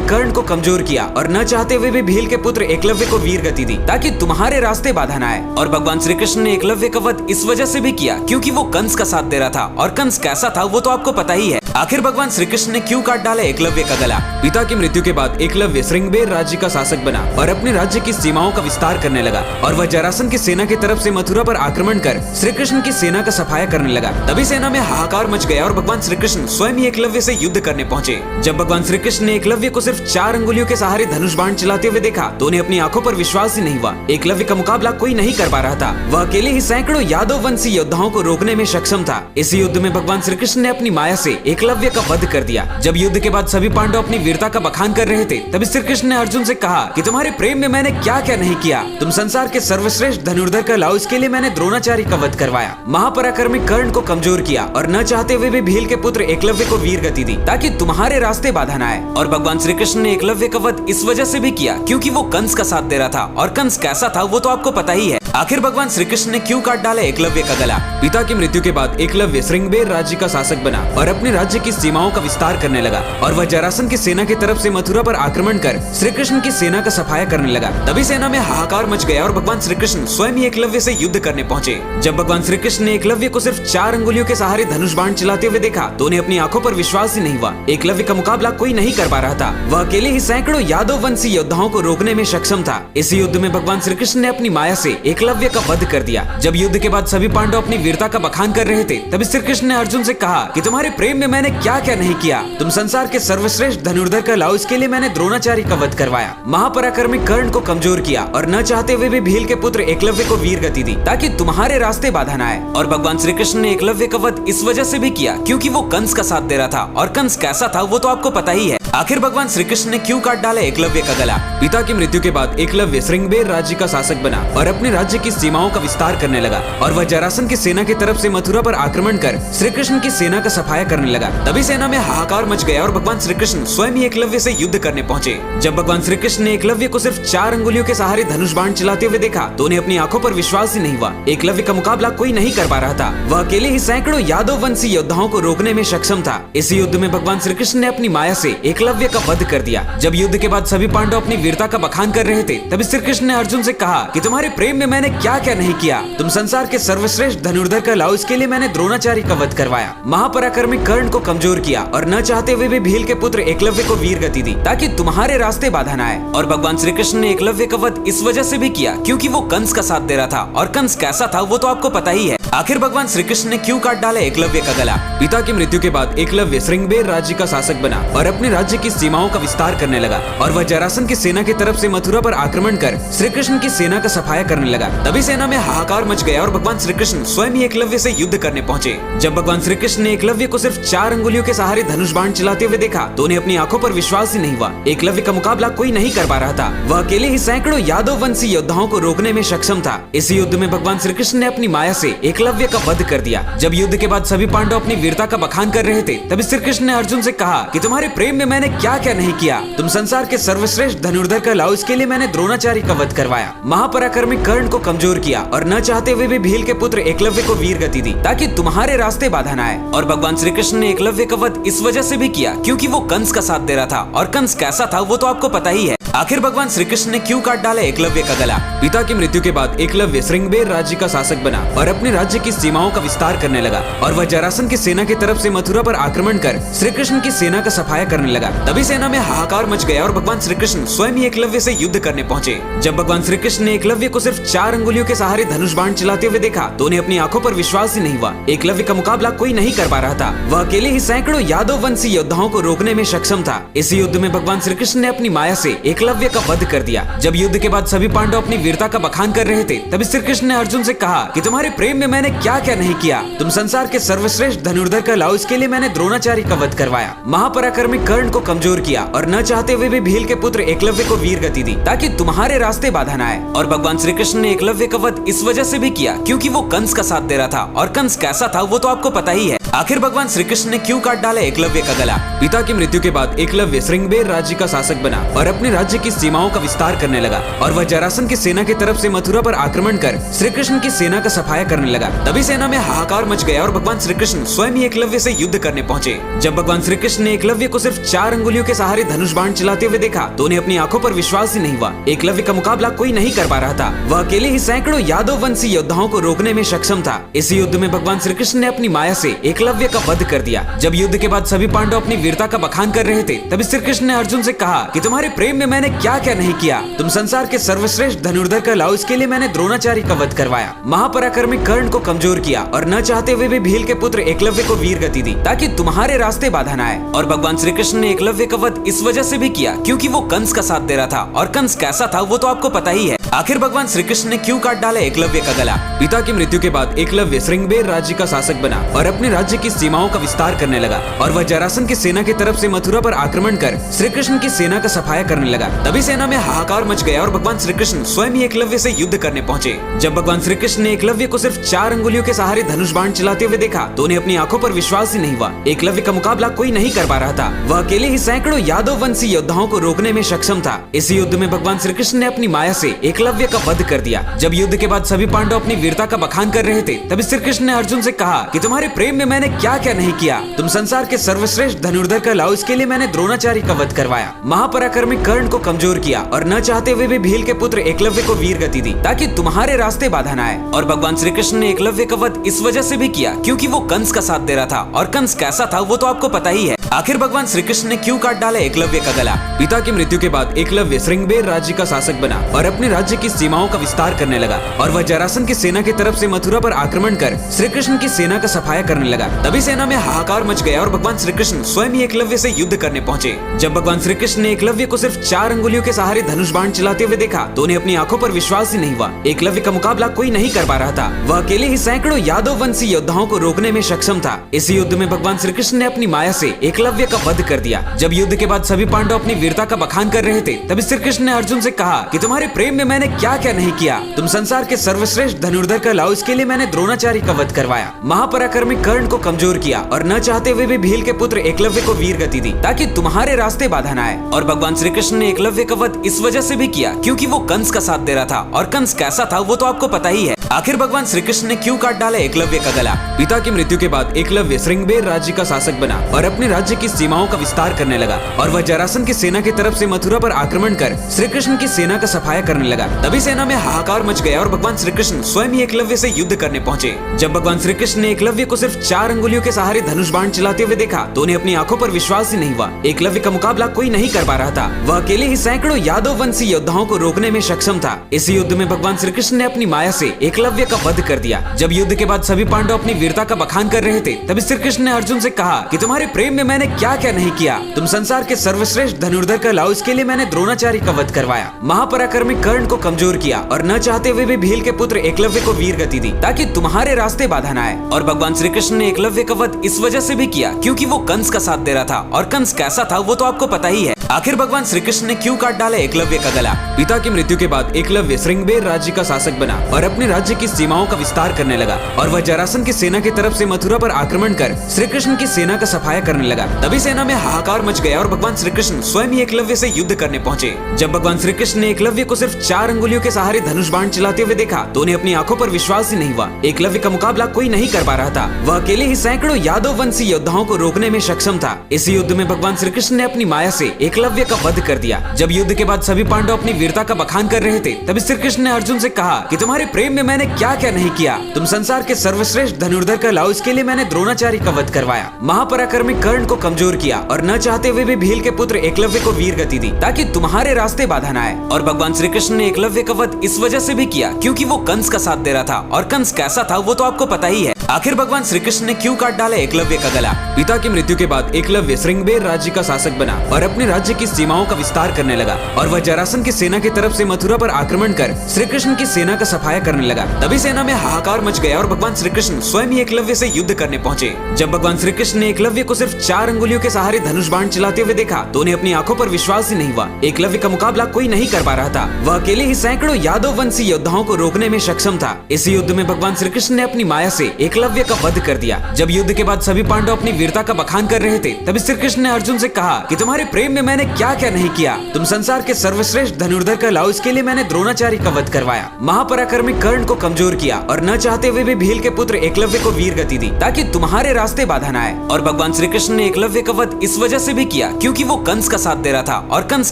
कर्ण को कमजोर किया और न चाहते हुए भी भील के पुत्र एकलव्य को वीर गति दी ताकि तुम्हारे रास्ते बाधा न आए। और भगवान श्री कृष्ण ने एकलव्य का वध इस वजह से भी किया क्योंकि वो कंस का साथ दे रहा था और कंस कैसा था वो तो आपको पता ही है। आखिर भगवान श्री कृष्ण ने क्यों काट डाला एकलव्य का गला? पिता की मृत्यु के बाद एकलव्य श्रृंगबेर राज्य का शासक बना और अपने राज्य की सीमाओं का विस्तार करने लगा और वह जरासंध की सेना की तरफ से मथुरा पर आक्रमण कर श्री कृष्ण की सेना का सफाया करने लगा। तभी सेना में हाहाकार मच गया और भगवान श्री कृष्ण स्वयं ही एकलव्य से युद्ध करने पहुंचे। जब भगवान श्री कृष्ण ने एकलव्य को सिर्फ 4 अंगुलियों के सहारे धनुष बाण चलाते हुए देखा तो उन्हें अपनी आंखों पर विश्वास ही नहीं हुआ। एकलव्य का मुकाबला कोई नहीं कर पा रहा था। वह अकेले ही सैकड़ों यादव वंशी योद्धाओं को रोकने में सक्षम था। इस युद्ध में भगवान श्री कृष्ण ने अपनी माया से एकलव्य का वध कर दिया। जब युद्ध के बाद सभी पांडव अपनी वीरता का बखान कर रहे थे तभी श्री कृष्ण ने अर्जुन से कहा कि तुम्हारे प्रेम में मैंने क्या क्या नहीं किया। तुम संसार के सर्वश्रेष्ठ धनुर्धर कहलाओ, इसके लिए मैंने द्रोणाचार्य का वध करवाया, महापराक्रमी कर्ण को कमजोर किया और न चाहते हुए भी भील के पुत्र एकलव्य को वीर गति दी ताकि तुम्हारे रास्ते बाधा न आए। और भगवान श्री कृष्ण ने एकलव्य का वध इस वजह से भी किया क्योंकि वो कंस का साथ दे रहा था और कंस कैसा था वो तो आपको पता ही है। आखिर भगवान श्री कृष्ण ने क्यों काट डाला एकलव्य का गला? पिता की मृत्यु के बाद एकलव्य श्रृंगबेर राज्य का शासक बना और अपने राज्य की सीमाओं का विस्तार करने लगा और वह जरासंध की सेना की तरफ से मथुरा पर आक्रमण कर श्री कृष्ण की सेना का सफाया करने लगा। तभी सेना में हाहाकार मच गया और भगवान श्री कृष्ण स्वयं ही एकलव्य से युद्ध करने पहुंचे। जब भगवान श्री कृष्ण ने एकलव्य को सिर्फ 4 अंगुलियों के सहारे धनुष बाण चलाते हुए देखा तो उन्हें अपनी आंखों पर विश्वास ही नहीं हुआ। एकलव्य का मुकाबला कोई नहीं कर पा रहा था। वह अकेले ही सैकड़ों यादव वंशी योद्धाओं को रोकने में सक्षम था। इस युद्ध में भगवान श्री कृष्ण ने अपनी माया से एकलव्य का वध कर दिया। जब युद्ध के बाद सभी पांडव अपनी वीरता का बखान कर रहे थे तभी श्री कृष्ण ने अर्जुन से कहा कि तुम्हारे प्रेम में मैंने क्या क्या नहीं किया। तुम संसार के सर्वश्रेष्ठ धनुर्धर कहलाओ, इसके लिए मैंने द्रोणाचार्य का वध करवाया, महापराक्रमी कर्ण को कमजोर किया और न चाहते हुए भी भील के पुत्र एकलव्य को वीर गति दी ताकि तुम्हारे रास्ते बाधा न आए। और भगवान श्री कृष्ण ने एकलव्य का वध इस वजह से भी किया क्योंकि वो कंस का साथ दे रहा था और कंस कैसा था वो तो आपको पता ही है। आखिर भगवान श्री कृष्ण ने क्यों काट डाला एकलव्य का गला? पिता की मृत्यु के बाद एकलव्य श्रृंगबेर राज्य का शासक बना और अपने राज्य की सीमाओं का विस्तार करने लगा और वह जरासंध की सेना की तरफ से मथुरा पर आक्रमण कर श्री कृष्ण की सेना का सफाया करने लगा। तभी सेना में हाहाकार मच गया और भगवान श्री कृष्ण स्वयं ही एकलव्य से युद्ध करने पहुंचे। जब भगवान श्री कृष्ण ने एकलव्य को सिर्फ 4 अंगुलियों के सहारे धनुष बाण चलाते हुए देखा तो उन्हें अपनी आंखों पर विश्वास ही नहीं हुआ। एकलव्य का मुकाबला कोई नहीं कर पा रहा था। वह अकेले ही सैकड़ों यादव वंशी योद्धाओं को रोकने में सक्षम था। इस युद्ध में भगवान श्री कृष्ण ने अपनी माया से एकलव्य का वध कर दिया। जब युद्ध के बाद सभी पांडव अपनी वीरता का बखान कर रहे थे तभी श्री कृष्ण ने अर्जुन से कहा कि तुम्हारे प्रेम में मैंने क्या क्या नहीं किया। तुम संसार के सर्वश्रेष्ठ धनुर्धर कहलाओ, इसके लिए मैंने द्रोणाचार्य का वध करवाया, महापराक्रमी कर्ण को कमजोर किया और न चाहते हुए भी भील के पुत्र एकलव्य को वीर गति दी ताकि तुम्हारे रास्ते बाधा न आए। और भगवान श्री कृष्ण ने एकलव्य का वध इस वजह से भी किया क्योंकि वो कंस का साथ दे रहा था और कंस कैसा था वो तो आपको पता ही है। आखिर भगवान श्री कृष्ण ने क्यों काट डाला एकलव्य का गला? पिता की मृत्यु के बाद एकलव्य श्रृंगबेर राज्य का शासक बना और अपने राज्य राज्य की सीमाओं का विस्तार करने लगा और वह जरासंध की सेना की तरफ से मथुरा पर आक्रमण कर श्री कृष्ण की सेना का सफाया करने लगा। तभी सेना में हाहाकार मच गया और भगवान श्री कृष्ण स्वयं ही एकलव्य से युद्ध करने पहुंचे। जब भगवान श्री कृष्ण ने एकलव्य को सिर्फ 4 अंगुलियों के सहारे धनुष बाण चलाते हुए देखा तो उन्हें अपनी आंखों पर विश्वास ही नहीं हुआ। एकलव्य का मुकाबला कोई नहीं कर पा रहा था। वह अकेले ही सैकड़ों यादव वंशी योद्धाओं को रोकने में सक्षम था। इस युद्ध में भगवान श्री कृष्ण ने अपनी माया से एकलव्य का वध कर दिया। जब युद्ध के बाद सभी पांडव अपनी वीरता का बखान कर रहे थे तभी श्री कृष्ण ने अर्जुन से कहा कि तुम्हारे प्रेम में मैंने क्या क्या नहीं किया। तुम संसार के सर्वश्रेष्ठ धनुर्धर कहलाओ, इसके लिए मैंने द्रोणाचार्य का वध करवाया। महापराक्रमी कर्ण को कमजोर किया और न चाहते हुए भी भील के पुत्र एकलव्य को वीर गति दी ताकि तुम्हारे रास्ते बाधा न आए। और भगवान श्री कृष्ण ने एकलव्य का वध इस वजह से भी किया क्योंकि वो कंस का साथ दे रहा था और कंस कैसा था वो तो आपको पता ही है। आखिर भगवान श्री कृष्ण ने क्यों काट डाला एकलव्य का गला? पिता की मृत्यु के बाद एकलव्य श्रृंगबेर राज्य का शासक बना और अपने राज्य की सीमाओं का विस्तार करने लगा और वह जरासंध की सेना की तरफ से मथुरा पर आक्रमण कर श्री कृष्ण की सेना का सफाया करने लगा। तभी सेना में हाहाकार मच गया और भगवान श्री कृष्ण स्वयं ही एकलव्य से युद्ध करने पहुंचे। जब भगवान श्री कृष्ण ने एकलव्य को सिर्फ 4 अंगुलियों के सहारे धनुष बाण चलाते हुए देखा तो उन्हें अपनी आंखों पर विश्वास ही नहीं हुआ। एकलव्य का मुकाबला कोई नहीं कर पा रहा था। वह अकेले ही सैकड़ों यादव वंशी योद्धाओं को रोकने में सक्षम था। इस युद्ध में भगवान श्री कृष्ण ने अपनी माया से एकलव्य का वध कर दिया। जब युद्ध के बाद सभी पांडव अपनी वीरता का बखान कर रहे थे तभी श्री कृष्ण ने अर्जुन से कहा कि तुम्हारे प्रेम में मैंने क्या क्या नहीं किया। तुम संसार के सर्वश्रेष्ठ धनुर्धर कहलाओ, इसके लिए मैंने द्रोणाचार्य का वध करवाया। महापराक्रमी कर्ण को कमजोर किया और न चाहते हुए भी भील के पुत्र एकलव्य को वीर गति दी ताकि तुम्हारे रास्ते बाधा न आए। और भगवान श्री कृष्ण ने एकलव्य का वध इस वजह से भी किया क्योंकि वो कंस का साथ दे रहा था और कंस कैसा था वो तो आपको पता ही है। आखिर भगवान श्री कृष्ण ने क्यों काट डाला एकलव्य का गला? पिता की मृत्यु के बाद एकलव्य श्रृंगबेर राज्य का शासक बना और अपने राज्य की सीमाओं का विस्तार करने लगा और वह जरासंध की सेना की तरफ से मथुरा पर आक्रमण कर श्री कृष्ण की सेना का सफाया करने लगा। तभी सेना में हाहाकार मच गया और भगवान श्री कृष्ण स्वयं ही एकलव्य से युद्ध करने पहुंचे। जब भगवान श्री कृष्ण ने एकलव्य को सिर्फ 4 अंगुलियों के सहारे धनुष बाण चलाते हुए देखा तो उन्हें अपनी आंखों पर विश्वास ही नहीं हुआ। एकलव्य का मुकाबला कोई नहीं कर पा रहा था। वह अकेले ही सैकड़ों यादव वंशी योद्धाओं को रोकने में सक्षम था। इस युद्ध में भगवान श्री कृष्ण ने अपनी माया से एकलव्य का वध कर दिया। जब युद्ध के बाद सभी पांडव अपनी वीरता का बखान कर रहे थे तभी श्री कृष्ण ने अर्जुन से कहा कि तुम्हारे प्रेम में मैंने क्या क्या नहीं किया। तुम संसार के सर्वश्रेष्ठ धनुर्धर कहलाओ, इसके लिए मैंने द्रोणाचार्य का वध करवाया। महापराक्रमी कर्ण को कमजोर किया और न चाहते हुए भी भील के पुत्र एकलव्य को वीर गति दी ताकि तुम्हारे रास्ते बाधा न आए। और भगवान श्री कृष्ण ने एकलव्य का वध इस वजह से भी किया क्योंकि वो कंस का साथ दे रहा था और कंस कैसा था वो तो आपको पता ही है। आखिर भगवान श्री कृष्ण ने क्यों काट डाला एकलव्य का गला? पिता की मृत्यु के बाद एकलव्य श्रृंगबेर राज्य का शासक बना और अपने राज्य की सीमाओं का विस्तार करने लगा और वह जरासंध की सेना की तरफ से मथुरा पर आक्रमण कर श्री कृष्ण की सेना का सफाया करने लगा। तभी सेना में हाहाकार मच गया और भगवान श्री कृष्ण स्वयं ही एकलव्य से युद्ध करने पहुंचे। जब भगवान श्री कृष्ण ने एकलव्य को सिर्फ 4 अंगुलियों के सहारे धनुष बाण चलाते हुए देखा तो उन्हें अपनी आंखों पर विश्वास ही नहीं हुआ। एकलव्य का मुकाबला कोई नहीं कर पा रहा था। वह अकेले ही सैकड़ों यादव वंशी योद्धाओं को रोकने में सक्षम था। इस युद्ध में भगवान श्री कृष्ण ने अपनी माया से एकलव्य का वध कर दिया। जब युद्ध के बाद सभी पांडव अपनी वीरता का बखान कर रहे थे तभी श्री कृष्ण ने अर्जुन से कहा कि तुम्हारे प्रेम में मैंने क्या क्या नहीं किया। तुम संसार के सर्वश्रेष्ठ धनुर्धर कहलाओ, इसके लिए मैंने द्रोणाचार्य का वध करवाया। महापराक्रमी कर्ण को कमजोर किया और न चाहते हुए भी भील के पुत्र एकलव्य को वीर गति दी ताकि तुम्हारे रास्ते बाधा न आए। और भगवान श्री कृष्ण ने एकलव्य का वध इस वजह से भी किया क्योंकि वो कंस का साथ दे रहा था और कंस कैसा था वो तो आपको पता ही है। आखिर भगवान श्री कृष्ण ने क्यों काट डाला एकलव्य का गला? पिता की मृत्यु के बाद एकलव्य श्रृंगबेर राज्य का शासक बना और अपने राज्य की सीमाओं का विस्तार करने लगा और वह जरासंध की सेना की तरफ से मथुरा पर आक्रमण कर श्री कृष्ण की सेना का सफाया करने लगा। तभी सेना में हाहाकार मच गया और भगवान श्री कृष्ण स्वयं ही एकलव्य से युद्ध करने पहुंचे। जब भगवान श्री कृष्ण ने एकलव्य को सिर्फ 4 अंगुलियों के सहारे धनुष बाण चलाते हुए देखा तो उन्हें अपनी आंखों पर विश्वास ही नहीं हुआ। एकलव्य का मुकाबला कोई नहीं कर पा रहा था। वह अकेले ही सैकड़ों यादव वंशी योद्धाओं को रोकने में सक्षम था। इस युद्ध में भगवान श्री कृष्ण ने अपनी माया से एकलव्य का वध कर दिया। जब युद्ध के बाद सभी पांडव अपनी वीरता का बखान कर रहे थे तभी श्री कृष्ण ने अर्जुन से कहा कि तुम्हारे प्रेम में मैंने क्या क्या नहीं किया। तुम संसार के सर्वश्रेष्ठ धनुर्धर कहलाओ, इसके लिए मैंने द्रोणाचार्य का वध करवाया। महापराक्रमी कर्ण को कमजोर किया और न चाहते हुए भी भील के पुत्र एकलव्य को वीर गति दी ताकि तुम्हारे रास्ते बाधा न आए। और भगवान श्री कृष्ण ने एकलव्य का वध इस वजह से भी किया क्योंकि वो कंस का साथ दे रहा था और कंस कैसा था वो तो आपको पता ही है। आखिर भगवान श्री कृष्ण ने क्यों काट डाला एकलव्य का गला? पिता की मृत्यु के बाद एकलव्य श्रृंगबेर राज्य का शासक बना और अपने राज्य की सीमाओं का विस्तार करने लगा और वह जरासंध की सेना की तरफ से मथुरा पर आक्रमण कर श्री कृष्ण की सेना का सफाया करने लगा। तभी सेना में हाहाकार मच गया और भगवान श्री कृष्ण स्वयं ही एकलव्य से युद्ध करने पहुंचे। जब भगवान श्री कृष्ण ने एकलव्य को सिर्फ 4 अंगुलियों के सहारे धनुष बाण चलाते हुए देखा तो उन्हें अपनी आंखों पर विश्वास ही नहीं हुआ। एकलव्य का मुकाबला कोई नहीं कर पा रहा था। वह अकेले ही सैकड़ों यादव वंशी योद्धाओं को रोकने में सक्षम था। इस युद्ध में भगवान श्री कृष्ण ने अपनी माया से एकलव्य का वध कर दिया। जब युद्ध के बाद सभी पांडव अपनी वीरता का बखान कर रहे थे तभी श्री कृष्ण ने अर्जुन से कहा कि तुम्हारे प्रेम में मैंने क्या क्या नहीं किया, तुम संसार के सर्वश्रेष्ठ धनुर्धर कहलाओ, इसके लिए मैंने द्रोणाचार्य का वध करवाया, महापराक्रमी कर्ण को कमजोर किया और न चाहते हुए भी भील के पुत्र एकलव्य को वीर गति दी ताकि तुम्हारे रास्ते बाधा न आए। और भगवान श्री कृष्ण ने एकलव्य का वध इस वजह से भी किया क्योंकि वो कंस का साथ दे रहा था, और कंस कैसा था वो तो आपको पता ही है। आखिर भगवान श्री कृष्ण ने क्यों काट डाला एकलव्य का गला? पिता की मृत्यु के बाद एकलव्य श्रृंगबेर राज्य का शासक बना और अपने राज्य की सीमाओं का विस्तार करने लगा, और वह जरासंध की सेना की तरफ से मथुरा पर आक्रमण कर श्री कृष्ण की सेना का सफाया करने लगा। तभी सेना में हाहाकार मच गया और भगवान श्री कृष्ण स्वयं ही एकलव्य से युद्ध करने पहुंचे। जब भगवान श्री कृष्ण ने एकलव्य को सिर्फ 4 अंगुलियों के सहारे धनुष बाण चलाते हुए देखा तो उन्हें अपनी आंखों पर विश्वास ही नहीं हुआ। एकलव्य का मुकाबला कोई नहीं कर पा रहा था, वह अकेले ही सैकड़ों यादव वंशी योद्धाओं को रोकने में सक्षम था। इस युद्ध में भगवान श्री कृष्ण ने अपनी माया से एकलव्य का वध कर दिया। जब युद्ध के बाद सभी पांडव अपनी वीरता का बखान कर रहे थे तभी श्री कृष्ण ने अर्जुन से कहा कि तुम्हारे प्रेम में मैंने क्या क्या नहीं किया, तुम संसार के सर्वश्रेष्ठ धनुर्धर कहलाओ, इसके लिए मैंने द्रोणाचार्य का वध करवाया, महापराक्रमी कर्ण को कमजोर किया और न चाहते हुए भी भील के पुत्र एकलव्य को वीर गति दी ताकि तुम्हारे रास्ते बाधा न आए। और भगवान श्री कृष्ण ने एकलव्य का वध इस वजह से भी किया क्योंकि वो कंस का साथ दे रहा था, और कंस कैसा था वो तो आपको पता ही है। आखिर भगवान श्री कृष्ण ने क्यों काट डाला एकलव्य का गला? पिता की मृत्यु के बाद एकलव्य श्रृंगबेर राज्य का शासक बना और अपने राज्य की सीमाओं का विस्तार करने लगा, और वह जरासंध की सेना की तरफ से मथुरा पर आक्रमण कर श्री कृष्ण की सेना का सफाया करने लगा। तभी सेना में हाहाकार मच गया और भगवान श्री कृष्ण स्वयं ही एकलव्य से युद्ध करने पहुंचे। जब भगवान श्री कृष्ण ने एकलव्य को सिर्फ 4 अंगुलियों के सहारे धनुष बाण चलाते हुए देखा तो उन्हें अपनी आंखों पर विश्वास ही नहीं हुआ। एकलव्य का मुकाबला कोई नहीं कर पा रहा था, वह अकेले ही सैकड़ों यादव वंशी योद्धाओं को रोकने में सक्षम था। इस युद्ध में भगवान श्री कृष्ण ने अपनी माया से एकलव्य का वध कर दिया। जब युद्ध के बाद सभी पांडव अपनी वीरता का बखान कर रहे थे तभी श्री कृष्ण ने अर्जुन से कहा कि तुम्हारे प्रेम में मैंने क्या क्या नहीं किया, तुम संसार के सर्वश्रेष्ठ धनुर्धर कहलाओ, इसके लिए मैंने द्रोणाचार्य का वध करवाया, महापराक्रमी कर्ण को कमजोर किया और न चाहते हुए भी भील के पुत्र एकलव्य को वीर गति दी ताकि तुम्हारे रास्ते बाधा न आए। और भगवान श्री कृष्ण ने एकलव्य का वध इस वजह से भी किया क्योंकि वो कंस का साथ दे रहा था, और कंस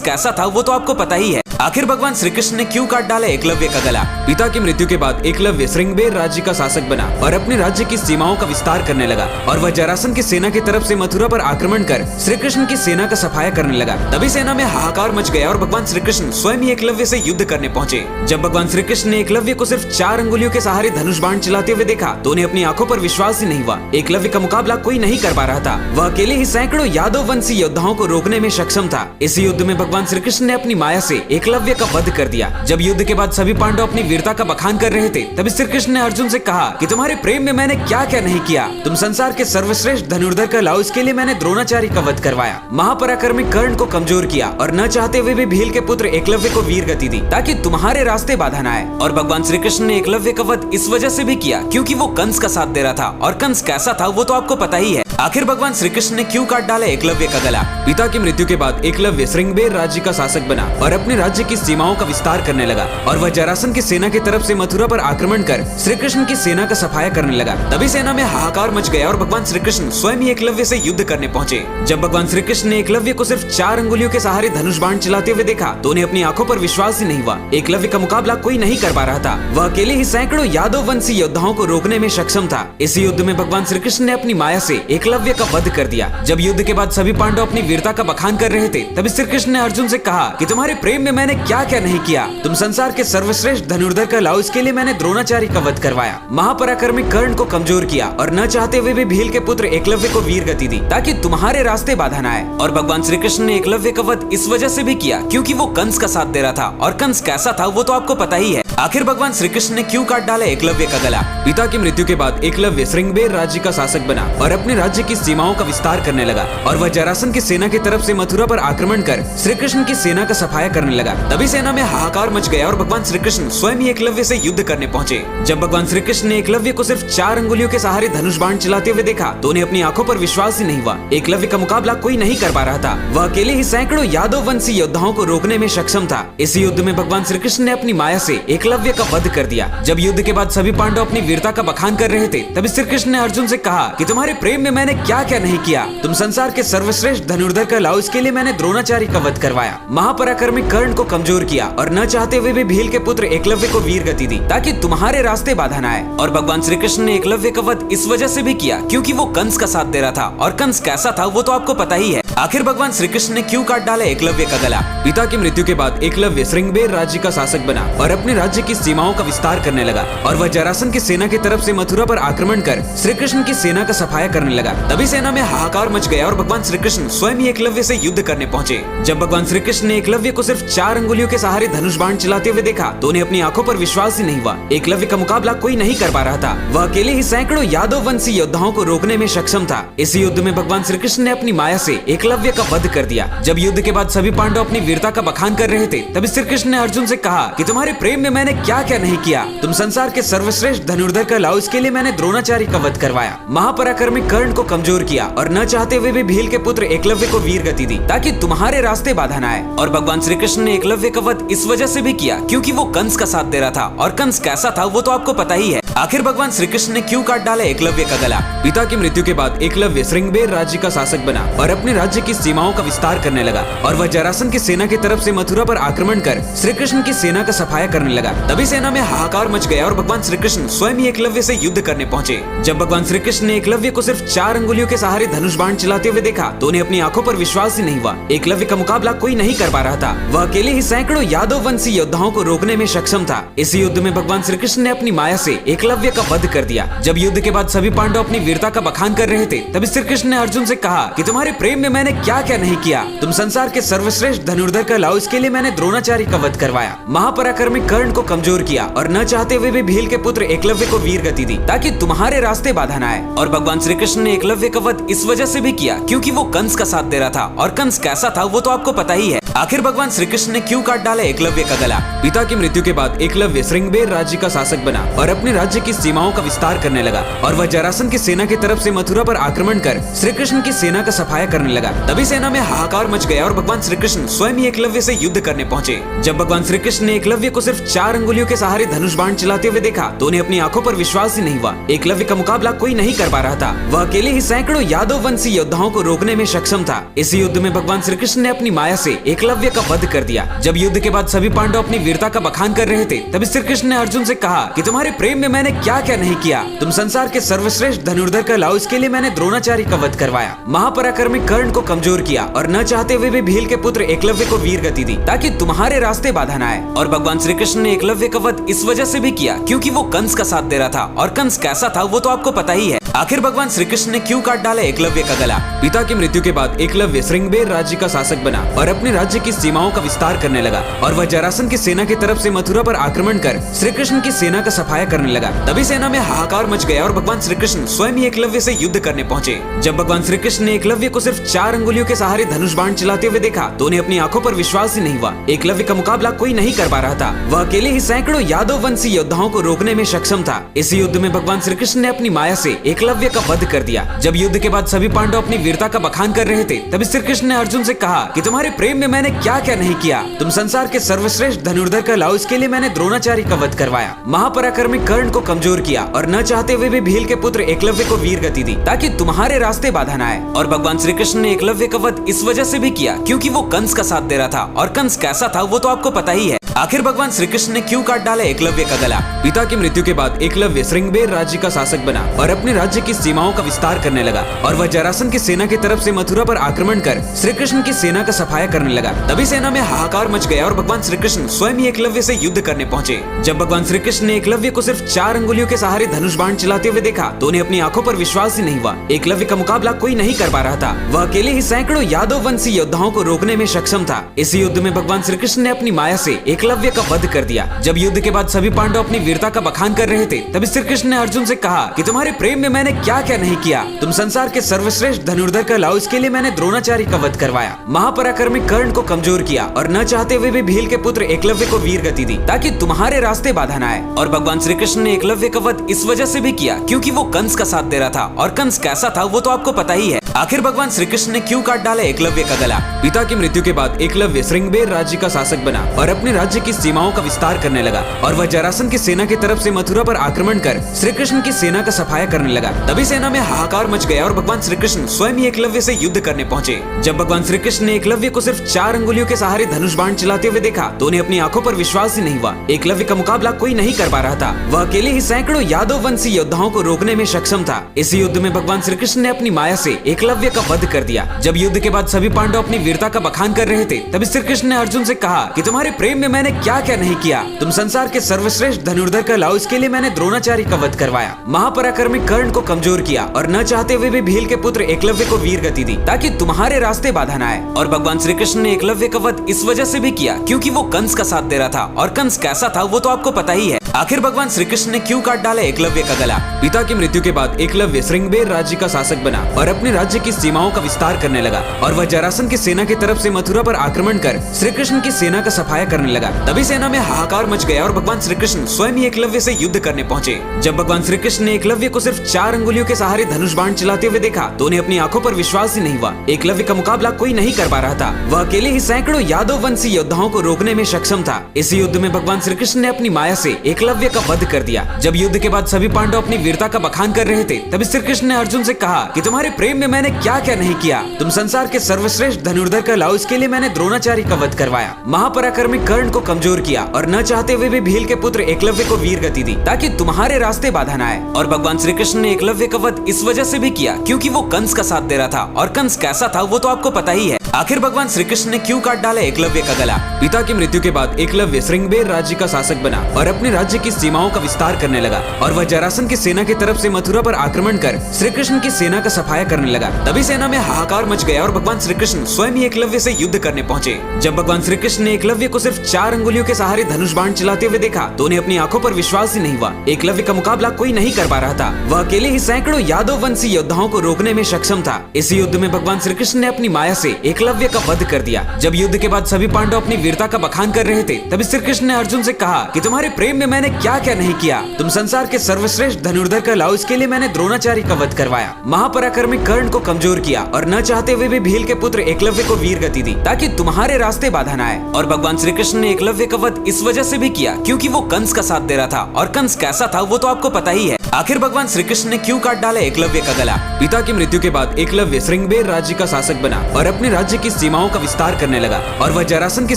कैसा था वो तो आपको पता ही है। आखिर भगवान श्री कृष्ण ने क्यों काट डाला एकलव्य का गला? पिता की मृत्यु के बाद एकलव्य श्रृंगबेर राज्य का शासक बना और अपने राज्य की सीमाओं का विस्तार करने लगा, और वह जरासंध की सेना की तरफ से मथुरा पर आक्रमण कर श्री कृष्ण की सेना का सफाया करने लगा। तभी सेना में हाहाकार मच गया और भगवान श्री कृष्ण स्वयं ही एकलव्य से युद्ध करने पहुंचे। जब भगवान श्री कृष्ण ने एकलव्य को सिर्फ 4 अंगुलियों के सहारे धनुष बाण चलाते हुए देखा तो उन्हें अपनी आंखों पर विश्वास ही नहीं हुआ। एकलव्य का मुकाबला कोई नहीं कर पा रहा था, वह अकेले ही सैकड़ों यादव वंशी योद्धाओं को रोकने में सक्षम था। इस युद्ध में भगवान श्री कृष्ण ने अपनी माया से एकलव्य का वध कर दिया। जब युद्ध के बाद सभी पांडव अपनी वीरता का बखान कर रहे थे तभी श्री कृष्ण ने अर्जुन से कहा कि तुम्हारे प्रेम में मैंने क्या क्या नहीं किया, तुम संसार के सर्वश्रेष्ठ धनुर्धर कहलाओ, इसके लिए मैंने द्रोणाचार्य का वध करवाया, महापराक्रमी कर्ण को कमजोर किया और न चाहते हुए भी भील के पुत्र एकलव्य को वीर गति दी ताकि तुम्हारे रास्ते बाधा न आए। और भगवान श्री कृष्ण ने एकलव्य का वध इस वजह से भी किया क्योंकि वो कंस का साथ दे रहा था, और कंस कैसा था वो तो आपको पता ही है। आखिर भगवान श्री कृष्ण ने क्यों काट डाला एकलव्य का गला? पिता की मृत्यु के बाद एकलव्य श्रृंगबेर राज्य का शासक बना और अपने राज्य की सीमाओं का विस्तार करने लगा, और वह जरासंध की सेना की तरफ से मथुरा पर आक्रमण कर श्री कृष्ण की सेना का सफाया करने लगा। तभी सेना में हाहाकार मच गया और भगवान श्री कृष्ण स्वयं ही एकलव्य से युद्ध करने पहुंचे। जब भगवान श्री कृष्ण ने एकलव्य को सिर्फ 4 अंगुलियों के सहारे धनुष बाण चलाते हुए देखा तो उन्हें अपनी आंखों पर विश्वास ही नहीं हुआ। एकलव्य का मुकाबला कोई नहीं कर पा रहा था, वह अकेले ही सैकड़ों यादव वंशी योद्धाओं को रोकने में सक्षम था। इस युद्ध में भगवान श्री कृष्ण ने अपनी माया से एकलव्य का वध कर दिया। जब युद्ध के बाद सभी पांडव अपनी वीरता का बखान कर रहे थे तभी श्री कृष्ण ने अर्जुन से कहा कि तुम्हारे प्रेम में मैंने क्या क्या नहीं किया, तुम संसार के सर्वश्रेष्ठ धनुर्धर कहलाओ, इसके लिए मैंने द्रोणाचार्य का वध करवाया, महापराक्रमी कर्ण को कमजोर किया और न चाहते हुए भी भील के पुत्र एकलव्य को वीर गति दी ताकि तुम्हारे रास्ते बाधा न आए। और भगवान श्री कृष्ण ने एकलव्य का वध इस वजह से भी किया क्योंकि वो कंस का साथ दे रहा था, और कंस कैसा था वो तो आपको पता ही है। आखिर भगवान श्री कृष्ण ने क्यों काट डाला एकलव्य का गला? पिता की मृत्यु के बाद एकलव्य श्रृंगबेर राज्य का शासक बना और अपने राज्य की सीमाओं का विस्तार करने लगा, और वह जरासंध की सेना की तरफ से मथुरा पर आक्रमण कर श्री कृष्ण की सेना का सफाया करने लगा। तभी सेना में हाहाकार मच गया और भगवान श्री कृष्ण स्वयं ही एकलव्य से युद्ध करने पहुंचे। जब भगवान श्री कृष्ण ने एकलव्य को सिर्फ 4 अंगुलियों के सहारे धनुष बाण चलाते हुए देखा तो उन्हें अपनी आंखों पर विश्वास ही नहीं हुआ। एकलव्य का मुकाबला कोई नहीं कर पा रहा था, वह अकेले ही सैकड़ों यादव वंशी योद्धाओं को रोकने में सक्षम था। इस युद्ध में भगवान श्री कृष्ण ने अपनी माया से एकलव्य का वध कर दिया। जब युद्ध के बाद सभी पांडव अपनी वीरता का बखान कर रहे थे तभी श्री कृष्ण ने अर्जुन से कहा कि तुम्हारे प्रेम में मैंने क्या क्या नहीं किया, तुम संसार के सर्वश्रेष्ठ धनुर्धर कहलाओ, इसके लिए मैंने द्रोणाचार्य का वध करवाया, महापराक्रमी कर्ण को कमजोर किया और न चाहते हुए भी भील के पुत्र एकलव्य को वीर गति दी ताकि तुम्हारे रास्ते बाधा न आए। और भगवान श्री कृष्ण ने एकलव्य का वध इस वजह से भी किया क्योंकि वो कंस का साथ दे रहा था, और कंस कैसा था वो तो आपको पता ही है। आखिर भगवान श्री कृष्ण ने क्यों काट डाला एकलव्य का गला? पिता की मृत्यु के बाद एकलव्य श्रृंगबेर राज्य का शासक बना और अपने राज्य की सीमाओं का विस्तार करने लगा, और वह जरासंध की सेना की तरफ से मथुरा पर आक्रमण कर श्री कृष्ण की सेना का सफाया करने लगा। तभी सेना में हाहाकार मच गया और भगवान श्री कृष्ण स्वयं ही एकलव्य से युद्ध करने पहुंचे। जब भगवान श्री कृष्ण ने एकलव्य को सिर्फ 4 अंगुलियों के सहारे धनुष बाण चलाते हुए देखा तो उन्हें अपनी आंखों पर विश्वास ही नहीं हुआ। एकलव्य का मुकाबला कोई नहीं कर पा रहा था। वह अकेले ही सैकड़ों यादव वंशी योद्धाओं को रोकने में सक्षम था। इस युद्ध में भगवान श्री कृष्ण ने अपनी माया से एकलव्य का वध कर दिया। जब युद्ध के बाद सभी पांडव अपनी वीरता का बखान कर रहे थे तभी श्री कृष्ण ने अर्जुन से कहा कि तुम्हारे प्रेम में मैंने क्या क्या नहीं किया। तुम संसार के सर्वश्रेष्ठ धनुर्धर कहलाओ, इसके लिए मैंने द्रोणाचार्य का वध करवाया, महापराक्रमी कर्ण को कमजोर किया और न चाहते हुए भी भील के पुत्र एकलव्य को वीर गति दी ताकि तुम्हारे रास्ते बाधा न आए। और भगवान श्री कृष्ण ने एकलव्य का वध इस वजह से भी किया क्योंकि वो कंस का साथ दे रहा था और कंस कैसा था वो तो आपको पता ही है। आखिर भगवान श्री कृष्ण ने क्यों काट डाला एकलव्य का गला? पिता की मृत्यु के बाद एकलव्य श्रृंगबेर राज्य का शासक बना और अपने राज्य की सीमाओं का विस्तार करने लगा और वह जरासंध की सेना की तरफ से मथुरा पर आक्रमण कर श्री कृष्ण की सेना का सफाया करने लगा। तभी सेना में हाहाकार मच गया और भगवान श्री कृष्ण स्वयं ही एकलव्य से युद्ध करने पहुंचे। जब भगवान श्री कृष्ण ने एकलव्य को सिर्फ 4 अंगुलियों के सहारे धनुष बाण चलाते हुए देखा तो उन्हें अपनी आंखों पर विश्वास ही नहीं हुआ। एकलव्य का मुकाबला कोई नहीं कर पा रहा था। वह अकेले ही सैकड़ों यादव वंशी योद्धाओं को रोकने में सक्षम था। इस युद्ध में भगवान श्री कृष्ण ने अपनी माया से एकलव्य का वध कर दिया। जब युद्ध के बाद सभी पांडव अपनी वीरता का बखान कर रहे थे तभी श्री कृष्ण ने अर्जुन से कहा कि तुम्हारे प्रेम में मैंने क्या क्या नहीं किया। तुम संसार के सर्वश्रेष्ठ धनुर्धर कहलाओ, इसके लिए मैंने द्रोणाचार्य का वध करवाया, महापराक्रमी कर्ण को कमजोर किया और न चाहते हुए भी भील के पुत्र एकलव्य को वीर गति दी ताकि तुम्हारे रास्ते बाधा न आए। और भगवान श्री कृष्ण ने एकलव्य का वध इस वजह से भी किया क्योंकि वो कंस का साथ दे रहा था और कंस कैसा था वो तो आपको पता ही है। आखिर भगवान श्री कृष्ण ने क्यों काट डाला एकलव्य का गला? पिता की मृत्यु के बाद एकलव्य श्रृंगबेर राज्य का शासक बना और अपने राज्य की सीमाओं का विस्तार करने लगा और वह जरासंध की सेना की तरफ से मथुरा पर आक्रमण कर श्री कृष्ण की सेना का सफाया करने लगा। तभी सेना में हाहाकार मच गया और भगवान श्री कृष्ण स्वयं ही एकलव्य से युद्ध करने पहुंचे। जब भगवान श्री कृष्ण ने एकलव्य को सिर्फ 4 अंगुलियों के सहारे धनुष बाण चलाते हुए देखा तो उन्हें अपनी आंखों पर विश्वास ही नहीं हुआ। एकलव्य का मुकाबला कोई नहीं कर पा रहा था। वह अकेले ही सैकड़ों यादव वंशी योद्धाओं को रोकने में सक्षम था। इस युद्ध में भगवान श्री कृष्ण ने अपनी माया से एकलव्य का वध कर दिया। जब युद्ध के बाद सभी पांडव अपनी वीरता का बखान कर रहे थे तभी श्री कृष्ण ने अर्जुन से कहा कि तुम्हारे प्रेम में मैंने क्या क्या नहीं किया। तुम संसार के सर्वश्रेष्ठ धनुर्धर कहलाओ, इसके लिए मैंने द्रोणाचार्य का वध करवाया, महापराक्रमी कर्ण को कमजोर किया और न चाहते हुए भी भील के पुत्र एकलव्य को वीर गति दी ताकि तुम्हारे रास्ते बाधा न आए। और भगवान श्री कृष्ण ने एकलव्य का वध इस वजह से भी किया क्योंकि वो कंस का साथ दे रहा था और कंस कैसा था वो तो आपको पता ही है। आखिर भगवान श्री कृष्ण ने क्यों काट डाला एकलव्य का गला? पिता की मृत्यु के बाद एकलव्य श्रृंगबेर राज्य का शासक बना और अपने राज्य की सीमाओं का विस्तार करने लगा और वह जरासंध की सेना की तरफ से मथुरा पर आक्रमण कर श्री कृष्ण की सेना का सफाया करने लगा। तभी सेना में हाहाकार मच गया और भगवान श्री कृष्ण स्वयं ही एकलव्य से युद्ध करने पहुंचे। जब भगवान श्री कृष्ण ने एकलव्य को सिर्फ 4 अंगुलियों के सहारे धनुष बाण चलाते हुए देखा तो उन्हें अपनी आंखों पर विश्वास ही नहीं हुआ। एकलव्य का मुकाबला कोई नहीं कर पा रहा था। वह अकेले ही सैकड़ों यादव वंशी योद्धाओं को रोकने में सक्षम था। इस युद्ध में भगवान श्री कृष्ण ने अपनी माया से एकलव्य का वध कर दिया। जब युद्ध के बाद सभी पांडव अपनी वीरता का बखान कर रहे थे तभी श्री कृष्ण ने अर्जुन से कहा कि तुम्हारे प्रेम में मैंने क्या क्या नहीं किया। तुम संसार के सर्वश्रेष्ठ धनुर्धर कहलाओ, इसके लिए मैंने द्रोणाचार्य का वध करवाया, महापराक्रमी कर्ण को कमजोर किया और न चाहते हुए भी भील के पुत्र एकलव्य को वीर गति दी ताकि तुम्हारे रास्ते बाधा न आए। और भगवान श्री कृष्ण ने एकलव्य का वध इस वजह से भी किया क्योंकि वो कंस का साथ दे रहा था और कंस कैसा था वो तो आपको पता ही है। आखिर भगवान श्री कृष्ण ने क्यों काट डाला एकलव्य का गला? पिता की मृत्यु के बाद एकलव्य श्रृंगबेर राज्य का शासक बना और अपने राज्य की सीमाओं का विस्तार करने लगा और वह जरासंध की सेना की तरफ से मथुरा पर आक्रमण कर श्री कृष्ण की सेना का सफाया करने लगा। तभी सेना में हाहाकार मच गया और भगवान श्री कृष्ण स्वयं ही एकलव्य से युद्ध करने पहुंचे। जब भगवान श्री कृष्ण ने एकलव्य को सिर्फ 4 अंगुलियों के सहारे धनुष बाण चलाते हुए देखा तो उन्हें अपनी आंखों पर विश्वास ही नहीं हुआ। एकलव्य का मुकाबला कोई नहीं कर पा रहा था। वह अकेले ही सैकड़ों यादव वंशी योद्धाओं को रोकने में सक्षम था। इस युद्ध में भगवान श्री कृष्ण ने अपनी माया से एकलव्य का वध कर दिया। जब युद्ध के बाद सभी पांडव अपनी वीरता का बखान कर रहे थे तभी श्री कृष्ण ने अर्जुन से कहा कि तुम्हारे प्रेम में मैंने क्या क्या नहीं किया। तुम संसार के सर्वश्रेष्ठ धनुर्धर कहलाओ, इसके लिए मैंने द्रोणाचार्य का वध करवाया, महापराक्रमी कर्ण को कमजोर किया और न चाहते हुए भी भील के पुत्र एकलव्य को वीर गति दी ताकि तुम्हारे रास्ते बाधा न आए। और भगवान श्री कृष्ण ने एकलव्य का वध इस वजह से भी किया क्योंकि वो कंस का साथ दे रहा था और कंस कैसा था वो तो आपको पता ही है। आखिर भगवान श्री कृष्ण ने क्यों काट डाला एकलव्य का गला? पिता की मृत्यु के बाद एकलव्य श्रृंगबेर राज्य का शासक बना और अपने राज्य की सीमाओं का विस्तार करने लगा और वह जरासंध की सेना की तरफ से मथुरा पर आक्रमण कर श्री कृष्ण की सेना का सफाया करने लगा। तभी सेना में हाहाकार मच गया और भगवान श्री कृष्ण स्वयं ही एकलव्य से युद्ध करने पहुंचे। जब भगवान श्री कृष्ण ने एकलव्य को सिर्फ 4 अंगुलियों के सहारे धनुष बाण चलाते हुए देखा तो उन्हें अपनी आंखों पर विश्वास ही नहीं हुआ। एकलव्य का मुकाबला कोई नहीं कर पा रहा था। वह अकेले ही सैकड़ों यादव वंशी योद्धाओं को रोकने में सक्षम था। इस युद्ध में भगवान श्री कृष्ण ने अपनी माया से एकलव्य का वध कर दिया। जब युद्ध के बाद सभी पांडव अपनी वीरता का बखान कर रहे थे तभी श्री कृष्ण ने अर्जुन से कहा कि तुम्हारे प्रेम में मैंने मैंने क्या क्या नहीं किया, तुम संसार के सर्वश्रेष्ठ धनुर्धर कहलाओ, इसके लिए मैंने द्रोणाचार्य का वध करवाया, महापराक्रमी कर्ण को कमजोर किया और न चाहते हुए भी भील के पुत्र एकलव्य को वीर गति दी ताकि तुम्हारे रास्ते बाधा न आए। और भगवान श्री कृष्ण ने एकलव्य का वध इस वजह से भी किया क्योंकि वो कंस का साथ दे रहा था, और कंस कैसा था वो तो आपको पता ही है। आखिर भगवान श्री कृष्ण ने क्यों काट डाला एकलव्य का गला? पिता की मृत्यु के बाद एकलव्य श्रृंगबेर राज्य का शासक बना और अपने राज्य की सीमाओं का विस्तार करने लगा, और वह जरासंध की सेना की तरफ से मथुरा पर आक्रमण कर श्री कृष्ण की सेना का सफाया करने लगा। तभी सेना में हाहाकार मच गया और भगवान श्री कृष्ण स्वयं ही एकलव्य से युद्ध करने पहुंचे। जब भगवान श्री कृष्ण ने एकलव्य को सिर्फ 4 अंगुलियों के सहारे धनुष बाण चलाते हुए देखा तो उन्हें अपनी आंखों पर विश्वास ही नहीं हुआ। एकलव्य का मुकाबला कोई नहीं कर पा रहा था, वह अकेले ही सैकड़ों यादव वंशी योद्धाओं को रोकने में सक्षम था। इस युद्ध में भगवान श्री कृष्ण ने अपनी माया से एकलव्य का वध कर दिया। जब युद्ध के बाद सभी पांडव अपनी वीरता का बखान कर रहे थे तभी श्री कृष्ण ने अर्जुन से कहा कि तुम्हारे प्रेम में मैंने क्या क्या नहीं किया, तुम संसार के सर्वश्रेष्ठ धनुर्धर कहलाओ, इसके लिए मैंने द्रोणाचार्य का वध करवाया, महापराक्रमी कर्ण को कमजोर किया और न चाहते हुए भी भील के पुत्र एकलव्य को वीर गति दी ताकि तुम्हारे रास्ते बाधा न आए। और भगवान श्री कृष्ण ने एकलव्य का वध इस वजह से भी किया क्योंकि वो कंस का साथ दे रहा था, और कंस कैसा था वो तो आपको पता ही है। आखिर भगवान श्री कृष्ण ने क्यों काट डाला एकलव्य का गला? पिता की मृत्यु के बाद एकलव्य श्रृंगबेर राज्य का शासक बना और अपने राज्य की सीमाओं का विस्तार करने लगा, और वह जरासंध की सेना की तरफ से मथुरा पर आक्रमण कर श्री कृष्ण की सेना का सफाया करने लगा। तभी सेना में हाहाकार मच गया और भगवान श्री कृष्ण स्वयं ही एकलव्य से युद्ध करने पहुंचे। जब भगवान श्री कृष्ण ने एकलव्य को सिर्फ 4 अंगुलियों के सहारे धनुष बाण चलाते हुए देखा तो उन्हें अपनी आंखों पर विश्वास ही नहीं हुआ। एकलव्य का मुकाबला कोई नहीं कर पा रहा था, वह अकेले ही सैकड़ों यादव वंशी योद्धाओं को रोकने में सक्षम था। इस युद्ध में भगवान श्री कृष्ण ने अपनी माया से एकलव्य का वध कर दिया। जब युद्ध के बाद सभी पांडव अपनी वीरता का बखान कर रहे थे तभी श्री कृष्ण ने अर्जुन से कहा कि तुम्हारे प्रेम में मैंने क्या क्या नहीं किया, तुम संसार के सर्वश्रेष्ठ धनुर्धर कहलाओ, इसके लिए मैंने द्रोणाचार्य का वध करवाया, महापराक्रमी कर्ण को कमजोर किया और न चाहते हुए भी भील के पुत्र एकलव्य को वीर गति दी ताकि तुम्हारे रास्ते बाधा न आए। और भगवान श्री कृष्ण ने एकलव्य का वध इस वजह से भी किया क्योंकि वो कंस का साथ दे रहा था, और कंस कैसा था वो तो आपको पता ही है। आखिर भगवान श्री कृष्ण ने क्यों काट डाला एकलव्य का गला? पिता की मृत्यु के बाद एकलव्य श्रृंगबेर राज्य का शासक बना और अपने राज्य की सीमाओं का विस्तार करने लगा, और वह जरासंध की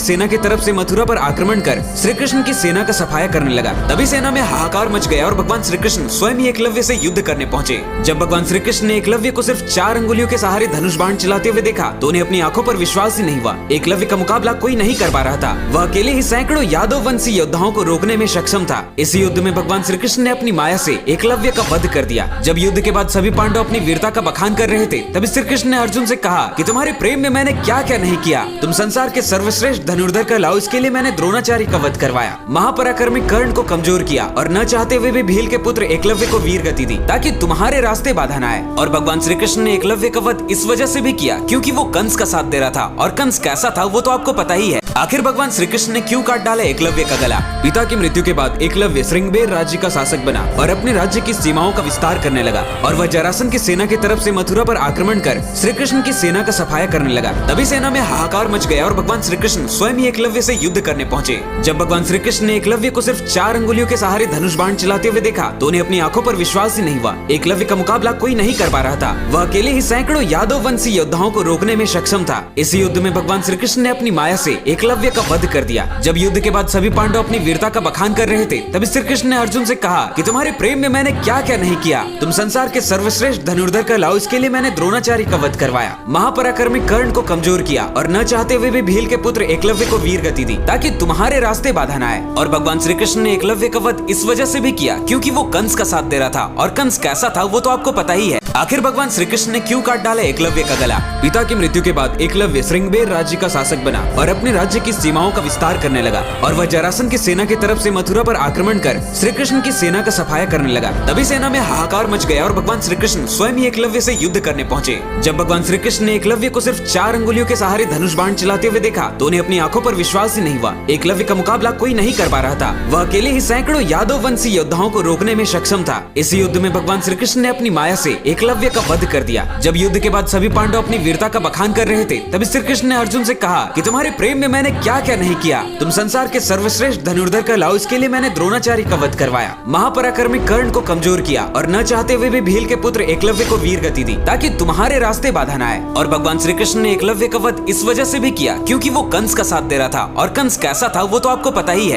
सेना की तरफ से मथुरा पर आक्रमण कर श्री कृष्ण की सेना का सफाया करने लगा। तभी सेना में हाहाकार मच गया और भगवान श्री कृष्ण स्वयं ही एकलव्य से युद्ध करने पहुंचे। जब भगवान श्री कृष्ण ने एकलव्य को सिर्फ 4 अंगुलियों के सहारे धनुष बाण चलाते हुए देखा तो उन्हें अपनी आंखों पर विश्वास ही नहीं हुआ। एकलव्य का मुकाबला कोई नहीं कर पा रहा था, वह अकेले ही सैकड़ों यादव वंशी योद्धाओं को रोकने में सक्षम था। इस युद्ध में भगवान श्री कृष्ण ने अपनी माया से एकलव्य का वध कर दिया। जब युद्ध के बाद सभी पांडव अपनी वीरता का बखान कर रहे थे तभी श्री कृष्ण ने अर्जुन से कहा कि तुम्हारे प्रेम में मैंने क्या क्या नहीं किया, तुम संसार के सर्वश्रेष्ठ धनुर्धर कहलाओ, इसके लिए मैंने द्रोणाचार्य का वध करवाया, महापराक्रमी कर्ण को कमजोर किया और न चाहते हुए भी भील के पुत्र एकलव्य को वीर गति दी ताकि तुम्हारे रास्ते बाधा न आए। और भगवान श्री कृष्ण ने एकलव्य का वध इस वजह से भी किया क्योंकि वो कंस का साथ दे रहा था, और कंस कैसा था वो तो आपको पता ही है। आखिर भगवान श्री कृष्ण ने क्यों काट डाला एकलव्य का गला? पिता की मृत्यु के बाद एकलव्य श्रृंगबेर राज्य का शासक बना और अपने राज्य की सीमाओं का विस्तार करने लगा, और वह जरासंध की सेना की तरफ से मथुरा पर आक्रमण कर श्री कृष्ण की सेना का सफाया करने लगा। तभी सेना में हाहाकार मच गया और भगवान श्री कृष्ण स्वयं ही एकलव्य से युद्ध करने पहुंचे। जब भगवान श्री कृष्ण ने एकलव्य को सिर्फ 4 अंगुलियों के सहारे धनुष बाण चलाते हुए देखा तो उन्हें अपनी आंखों पर विश्वास ही नहीं हुआ। एकलव्य का मुकाबला कोई नहीं कर पा रहा था, वह अकेले ही सैकड़ों यादव वंशी योद्धाओं को रोकने में सक्षम था। इस युद्ध में भगवान श्री कृष्ण ने अपनी माया से एकलव्य का वध कर दिया। जब युद्ध के बाद सभी पांडव अपनी वीरता का बखान कर रहे थे तभी श्री कृष्ण ने अर्जुन से कहा कि तुम्हारे प्रेम में मैंने क्या क्या नहीं किया, तुम संसार के सर्वश्रेष्ठ धनुर्धर कहलाओ, इसके लिए मैंने द्रोणाचार्य का वध करवाया, महापराक्रमी कर्ण को कमजोर किया और न चाहते हुए भी भील के पुत्र एकलव्य को वीर गति दी ताकि तुम्हारे रास्ते बाधा न आए। और भगवान श्री कृष्ण ने एकलव्य का वध इस वजह से भी किया क्योंकि वो कंस का साथ दे रहा था, और कंस कैसा था वो तो आपको पता ही है। आखिर भगवान श्री कृष्ण ने क्यों काट डाला एकलव्य का गला? पिता की मृत्यु के बाद एकलव्य श्रृंगबेर राज्य का शासक बना और अपने राज्य की सीमाओं का विस्तार करने लगा, और वह जरासंध की सेना की तरफ से मथुरा पर आक्रमण कर श्री कृष्ण की सेना का सफाया करने लगा। तभी सेना में हाहाकार मच गया और भगवान श्री कृष्ण स्वयं ही एकलव्य से युद्ध करने पहुंचे। जब भगवान श्री कृष्ण ने एकलव्य को सिर्फ 4 अंगुलियों के सहारे धनुष बाण चलाते हुए देखा तो उन्हें अपनी आंखों पर विश्वास ही नहीं हुआ। एकलव्य का मुकाबला कोई नहीं कर पा रहा था, वह अकेले ही सैकड़ों यादव वंशी योद्धाओं को रोकने में सक्षम था। इस युद्ध में भगवान श्री कृष्ण ने अपनी माया से एकलव्य का वध कर दिया। जब युद्ध के बाद सभी पांडव अपनी वीरता का बखान कर रहे थे तभी श्री कृष्ण ने अर्जुन से कहा कि तुम्हारे प्रेम में मैंने क्या क्या नहीं किया, तुम संसार के सर्वश्रेष्ठ धनुर्धर कहलाओ, इसके लिए मैंने द्रोणाचार्य का वध करवाया, महापराक्रमी कर्ण को कमजोर किया और न चाहते हुए भी भील के पुत्र एकलव्य को वीर गति दी ताकि तुम्हारे रास्ते बाधा न आए। और भगवान श्री कृष्ण ने एकलव्य का वध इस वजह से भी किया क्योंकि वो कंस का साथ दे रहा था, और कंस कैसा था वो तो आपको पता ही है।